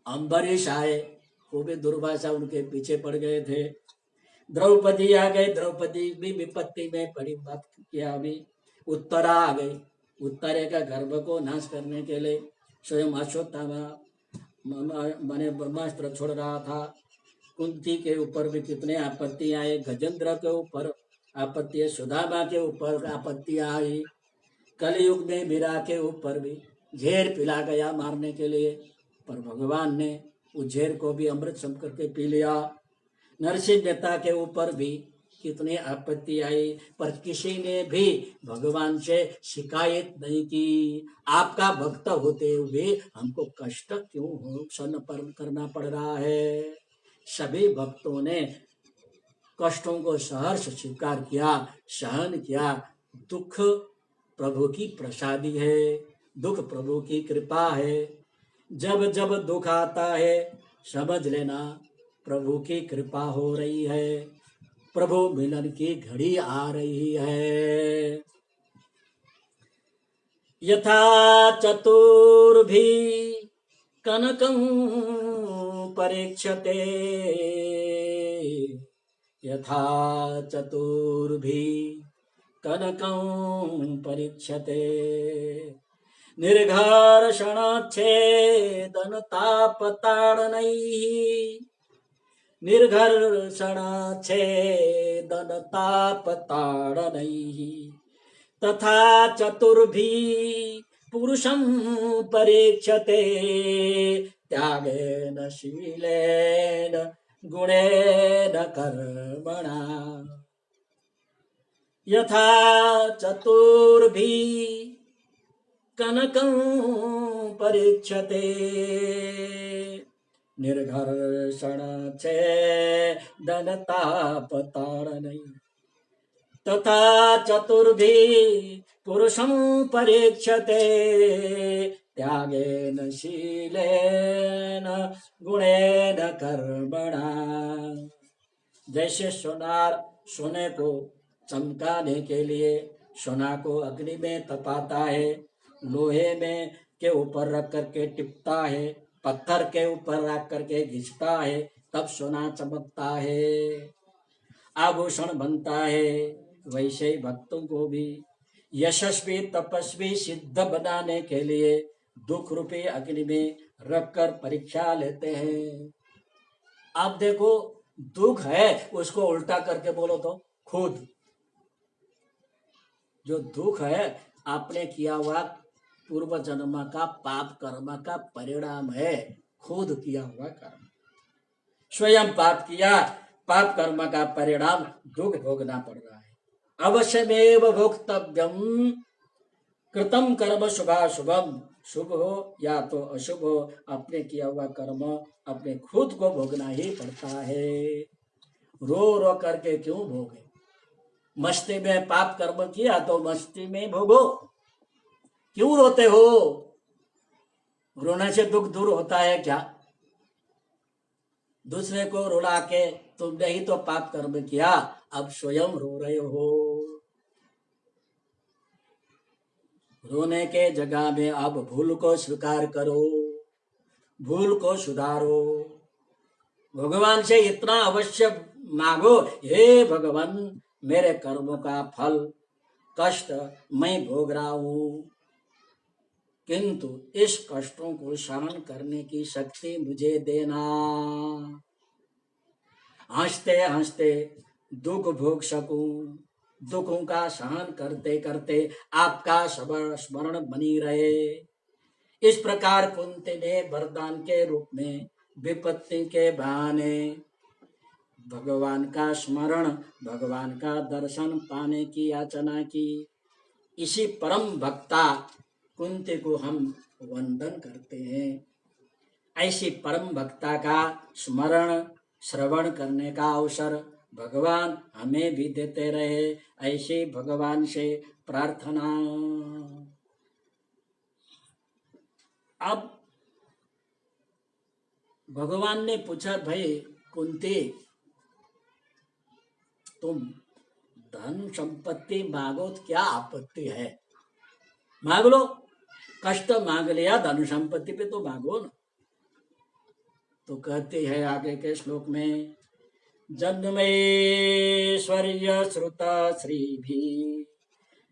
अम्बरीश आए, वो भी दुर्भाषा उनके पीछे पड़ गए थे। द्रौपदी आ गए, द्रौपदी भी विपत्ति में पड़ी, बात किया अभी। उत्तरा आ गई, उत्तरे का गर्भ को नाश करने के लिए स्वयं अश्वत्थामा माने ब्रह्मास्त्र छोड़ रहा था। कुंती के ऊपर भी कितने आपत्ति आए, गजेंद्र के ऊपर आपत्ति है, सुदामा के ऊपर आपत्ति आई, कलयुग में मीरा के ऊपर भी झेर पिला गया मारने के लिए, पर भगवान ने उस झेर को भी अमृत सम करके पी लिया। नरसिंह मेहता के ऊपर भी कितनी आपत्ति आई, पर किसी ने भी भगवान से शिकायत नहीं की। आपका भक्त होते हुए हमको कष्ट क्यों सहन करना पड़ रहा है? सभी भक्तों ने कष्टों को सहर्ष स्वीकार किया, सहन किया। दुख प्रभु की प्रसादी है, दुख प्रभु की कृपा है। जब जब दुख आता है समझ लेना प्रभु की कृपा हो रही है, प्रभु मिलन की घड़ी आ रही है। यथा चतुर्भी कनकं परीक्षते, यथा चतुर्भी कनकं परीक्षते, निर्घर्षणच्छेदन तापताड़नैः, निर्घर्षणच्छेदन तापताड़नैः, तथा चतुर्भिः पुरुषं परीक्षते, त्यागेन शीलेन गुणेन कर्मणा। यथा चतुर्भिः कनकं परीक्षते, निर्घर्षणच्छेदन तापताड़नैः, तथा चतुर्भिः पुरुषं परीक्षते, त्यागेन शीलेन गुणेन कर्मणा। जैसे सोनार सोने को चमकाने के लिए सोना को अग्नि में तपाता है, लोहे में के ऊपर रख करके टिपता है, पत्थर के ऊपर रख करके घिसता है, तब सोना चमकता है, आभूषण बनता है। वैसे ही भक्तों को भी यशस्वी तपस्वी सिद्ध बनाने के लिए दुख रूपी अग्नि में रखकर परीक्षा लेते हैं। आप देखो, दुख है उसको उल्टा करके बोलो तो खुद, जो दुख है आपने किया हुआ पूर्व जन्म का पाप कर्म का परिणाम है, खुद किया हुआ कर्म, स्वयं पाप किया, पाप कर्म का परिणाम दुख भोगना पड़ रहा है। अवश्यमेव भोक्तव्यम कृतम कर्म शुभाशुभम, शुभ हो या तो अशुभ हो, अपने किया हुआ कर्म अपने खुद को भोगना ही पड़ता है। रो रो करके क्यों भोगे? मस्ती में पाप कर्म किया तो मस्ती में भोगो, क्यों रोते हो? रोने से दुख दूर होता है क्या? दूसरे को रुला के तुमने ही तो पाप कर्म किया, अब स्वयं रो रहे हो। रोने के जगह में अब भूल को स्वीकार करो, भूल को सुधारो, भगवान से इतना अवश्य मांगो, हे भगवान मेरे कर्मों का फल कष्ट मैं भोग रहा हूं, किंतु इस कष्टों को सहन करने की शक्ति मुझे देना, हंसते हंसते दुख भोग सकूं, दुखों का सहन करते करते आपका स्मरण बनी रहे। इस प्रकार कुंती ने वरदान के रूप में विपत्ति के बहाने भगवान का स्मरण, भगवान का दर्शन पाने की याचना की। इसी परम भक्ता कुंती को हम वंदन करते हैं। ऐसी परम भक्ता का स्मरण श्रवण करने का अवसर भगवान हमें भी देते रहे, ऐसे भगवान से प्रार्थना। अब भगवान ने पूछा, भाई कुंती तुम धन संपत्ति मांगो तो क्या आपत्ति है? मांग लो, कष्ट मांग लिया, धन संपत्ति पे तो मांगो ना। तो कहते हैं आगे के श्लोक में, जन्मैश्वर्य श्रुता श्रीभि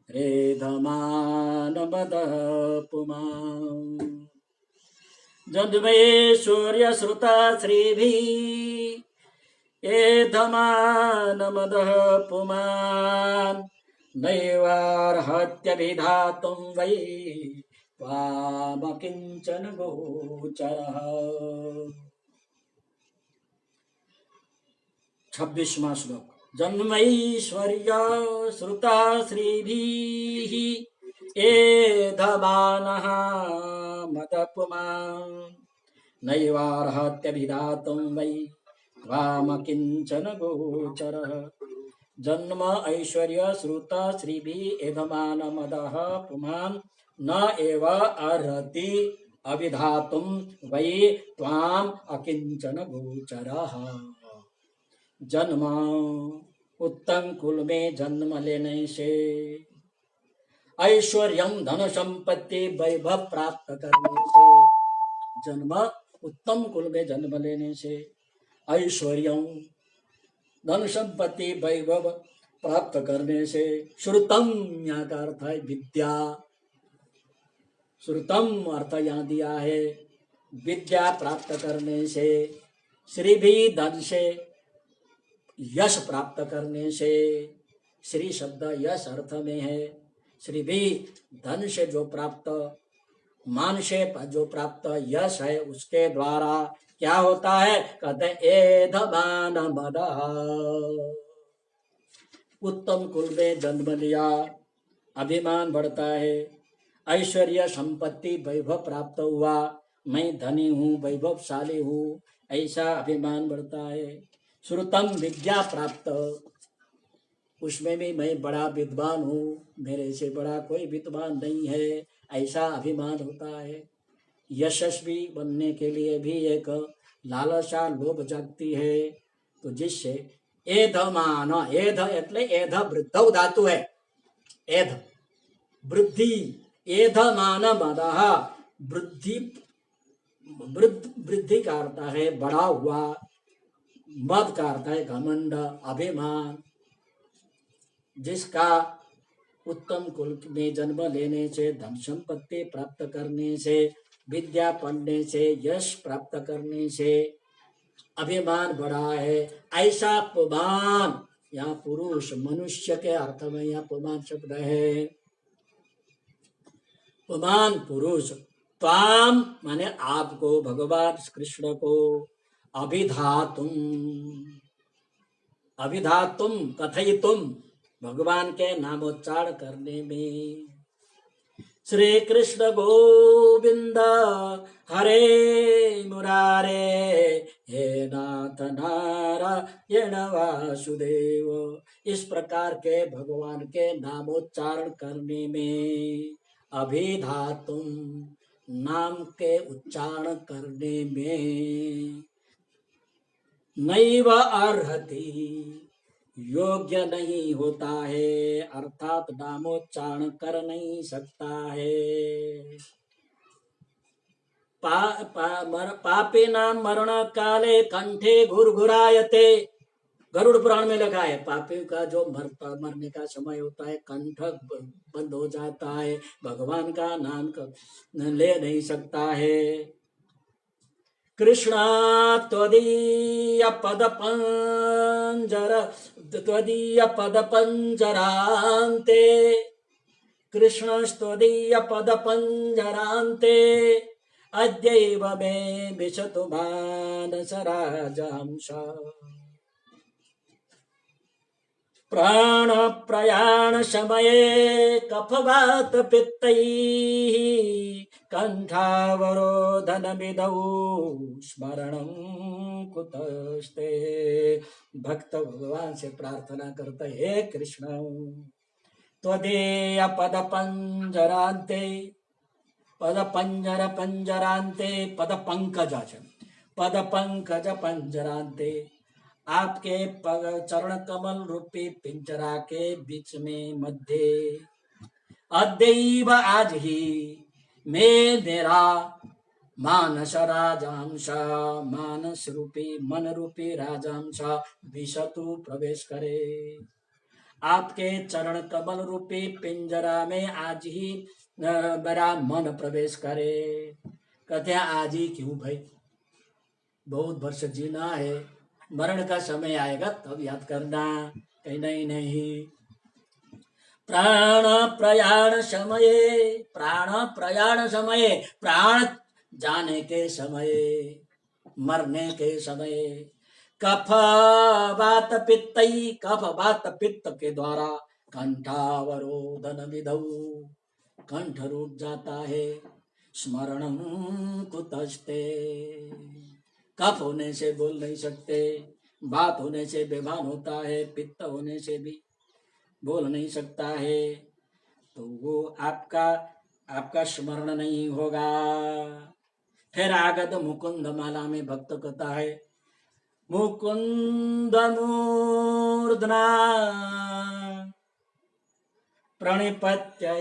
रेधमान मद पुमान्, जन्मैश्वर्य श्रुता श्रीभि एधमान मद पुमान्, नैवार्हत्यभिधातुं वै त्वाम किंचन गोचरः। 26वां श्लोक, जन्मैश्वर्य श्रुता श्रीभिः एधमानः मदपुमान्, नैवार्हत्यभिधातुं वै त्वाम किंचन गोचरः। जन्म ऐश्वर्य श्रुता श्रीभिः एधमान मदः पुमान्, न एव अर्हति अभिधातुं वै त्वाम अकिंचन गोचरः। जन्म, उत्तम कुल में जन्म लेने से, ऐश्वर्यम धन संपत्ति वैभव प्राप्त करने से, जन्म उत्तम कुल में जन्म लेने से, ऐश्वर्यम धन संपत्ति वैभव प्राप्त करने से, श्रुतम यहाँ का अर्थ है विद्या, श्रुतम अर्थ यहाँ दिया है विद्या प्राप्त करने से, श्री भी धन से, यश प्राप्त करने से, श्री शब्द यश अर्थ में है, श्री भी धन से जो प्राप्त, मान से जो प्राप्त यश है उसके द्वारा क्या होता है? कहते हैं एधमान मदः, उत्तम कुल में जन्म लिया, अभिमान बढ़ता है, ऐश्वर्य संपत्ति वैभव प्राप्त हुआ, मैं धनी हूँ वैभवशाली हूँ, ऐसा अभिमान बढ़ता है। श्रुतम विद्या प्राप्त, उसमें भी मैं बड़ा विद्वान हूँ, मेरे से बड़ा कोई विद्वान नहीं है, ऐसा अभिमान होता है। यशस्वी बनने के लिए भी एक लालसा लोभ जगती है, तो जिससे एधमान, एध એટલે એધ વૃદ્ધૌ धातु है। एध वृद्धि, एधमान मदः वृद्धि, वृद्धि का अर्थ है बड़ा हुआ, मद का अर्थ है घमंड, अभिमान। जिसका उत्तम कुल में जन्म लेने से, धन संपत्ति प्राप्त करने से, विद्या पढ़ने से, यश प्राप्त करने से अभिमान बढ़ा है, ऐसा पुमान, यहाँ पुरुष मनुष्य के अर्थ में यहाँ पुमान शब्द है। पुमान पुरुष, त्वाम माने आपको, भगवान कृष्ण को, अभिधातुम, अभिधातुम कथयितुम, भगवान के नामोच्चारण करने में। श्री कृष्ण गोविंद हरे मुरारे, हे नाथ नारायण वासुदेव, इस प्रकार के भगवान के नामोच्चारण करने में, अभिधातुम नाम के उच्चारण करने में, नैव अर्हति योग्य नहीं होता है, अर्थात नामोच्चारण कर नहीं सकता है। पापे नाम मरण काले कंठे घुरघुरायते, गरुड़ पुराण में लिखा है पापियों का जो मरने का समय होता है कंठ बंद हो जाता है, भगवान का नाम ले नहीं सकता है। कृष्ण त्वदीय पद पंजरांते, कृष्ण त्वदीय पद पंजरांते, अद्यैव मे विशतु मानस राजहंस। प्राण प्रयाण समये कफवात पित्तैः, कंठावरोधन विधौ स्मरणं कुतस्ते। भक्त भगवान से प्रार्थना करते, हे कृष्ण त्वदीय पद पंजरांते, पद पंजर पंजरांते, पद पंकज, पद पंकज पंजरांते, आपके चरण कमल रूपी पिंजरा के बीच में मध्य, अद्यैव आज ही मेरा मानस राजांश, मानस रूपी मन रूपी राजांश विशतु प्रवेश करे, आपके चरण कमल रूपी पिंजरा में आज ही मेरा मन प्रवेश करे। कहते हैं आज ही क्यों भाई, बहुत वर्ष जीना है, मरण का समय आएगा तब याद करना। कहीं नहीं नहीं, प्राण प्रयाण समये, प्राण प्रयाण समये, प्राण जाने के समय, मरने के समय, कफ वात पित्त, कफ वात पित्त के द्वारा, कंठावरोधन विधौ कंठ रूठ जाता है, स्मरणं कुतस्ते, कफ होने से बोल नहीं सकते, बात होने से बेभान होता है, पित्त होने से भी बोल नहीं सकता है, तो वो आपका स्मरण नहीं होगा। फिर आगत मुकुंद माला में भक्त कहता है, मुकुंद मूर्धना प्रणिपत्याचे,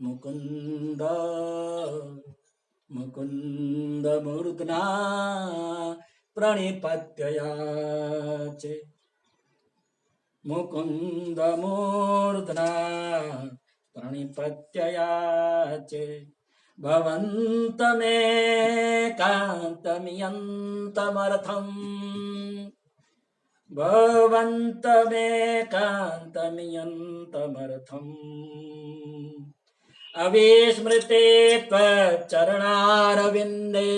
मुकुंद मुकुंद मूर्धना प्रणिपत्याचे, मुकुंद मूर्धना प्रणिपत्याचे, भवन्तमेकान्तमियन्तमर्थम्, भवन्तमेकान्तमियन्तमर्थम्, अविस्मृते त्वच्चरणारविन्दे,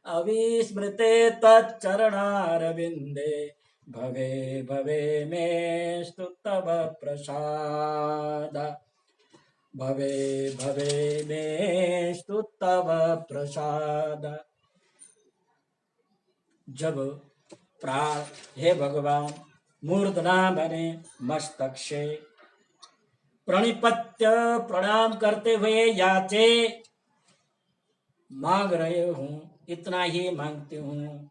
अविस्मृते त्वच्चरणारविन्दे, भवे भवे मेस्तु तव प्रसाद, भवे भवे मेस्तु तव प्रसाद। जब प्राण, हे भगवान, मूर्धना बने मस्तक से प्रणिपत्य प्रणाम करते हुए याचे, मांग रहे हूं, इतना ही मांगती हूं,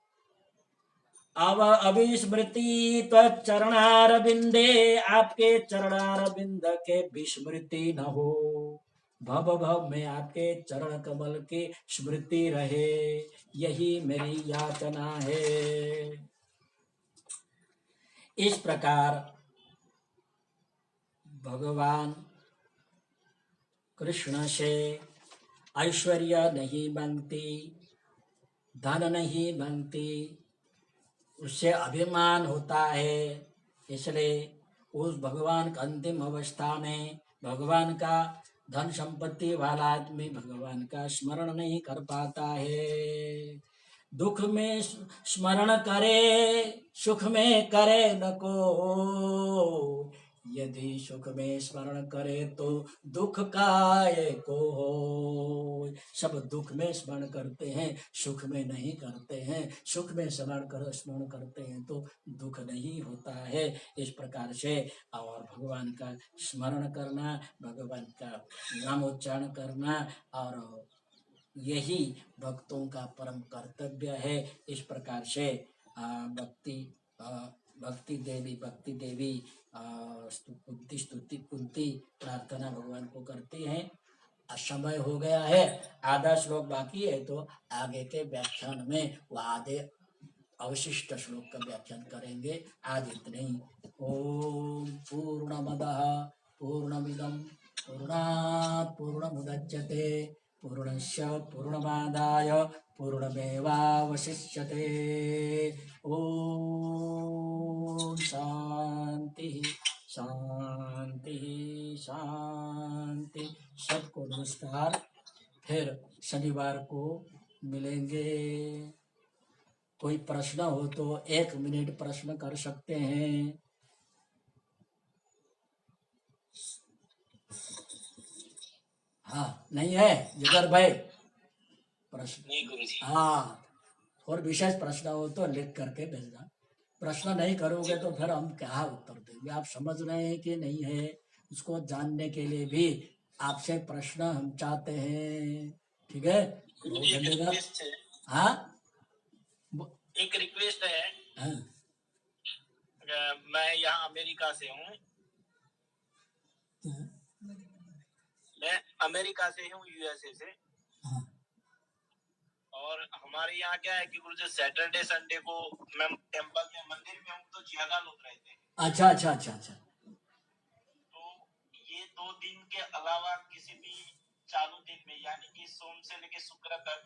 अब अविस्मृति त्वचरणारविंदे, आपके चरणारविंद के विस्मृति न हो, भव भव में आपके चरण कमल की स्मृति रहे, यही मेरी याचना है। इस प्रकार भगवान कृष्ण से ऐश्वर्य नहीं मांगती, धन नहीं मांगती, उससे अभिमान होता है। इसलिए उस भगवान का अंतिम अवस्था में भगवान का धन संपत्ति वाला आदमी भगवान का स्मरण नहीं कर पाता है। दुख में स्मरण करे, सुख में करे न को, यदि सुख में स्मरण करे तो दुख काय को हो। सब दुख में स्मरण करते हैं, सुख में नहीं करते हैं। सुख में स्मरण करते हैं तो दुख नहीं होता है। इस प्रकार से और भगवान का स्मरण करना, भगवान का नामोच्चारण करना, और यही भक्तों का परम कर्तव्य है। इस प्रकार से भक्ति देवी स्तुति कुंती प्रार्थना भगवान को करती हैं। समय हो गया है, आधा श्लोक बाकी है, तो आगे के व्याख्यान में वो आधे अवशिष्ट श्लोक का व्याख्यान करेंगे। आज इतने ही। ओम पूर्णमदः पूर्णमिदं पूर्णात् पूर्णमुदच्यते पूर्णस्य पूर्णमादाय पूर्णमेवावशिष्यते। ओम शांति शांति शांति। सबको नमस्कार। फिर शनिवार को मिलेंगे। कोई प्रश्न हो तो 1 मिनट प्रश्न कर सकते हैं। हाँ, नहीं है जिगर भाई प्रश्न? नहीं गुरुजी। हाँ, और विशेष प्रश्न हो तो लिख करके भेजना। प्रश्न नहीं करोगे तो फिर हम क्या उत्तर देंगे? आप समझ रहे हैं कि नहीं है, उसको जानने के लिए भी आपसे प्रश्न हम चाहते हैं। ठीक है, धन्यवाद। हाँ, एक रिक्वेस्ट है। हाँ, मैं यहाँ अमेरिका से हूँ। मैं अमेरिका से हूँ, यूएसए से। हाँ। और हमारे यहाँ क्या है कि गुरुजी सैटरडे संडे को मैं टेम्पल में मंदिर में हूँ तो ज्यादा लोग रहते हैं। अच्छा अच्छा अच्छा अच्छा। तो ये 2 दिन के अलावा किसी भी चालू दिन में, यानी कि सोम से लेके शुक्र तक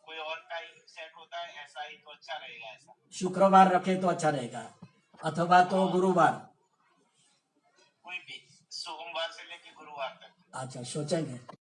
कोई और टाइम सेट होता है ऐसा ही तो अच्छा रहेगा। ऐसा शुक्रवार रखे तो अच्छा रहेगा, अथवा तो गुरुवार, कोई भी सोमवार से लेके गुरुवार तक। अच्छा, सोचेंगे।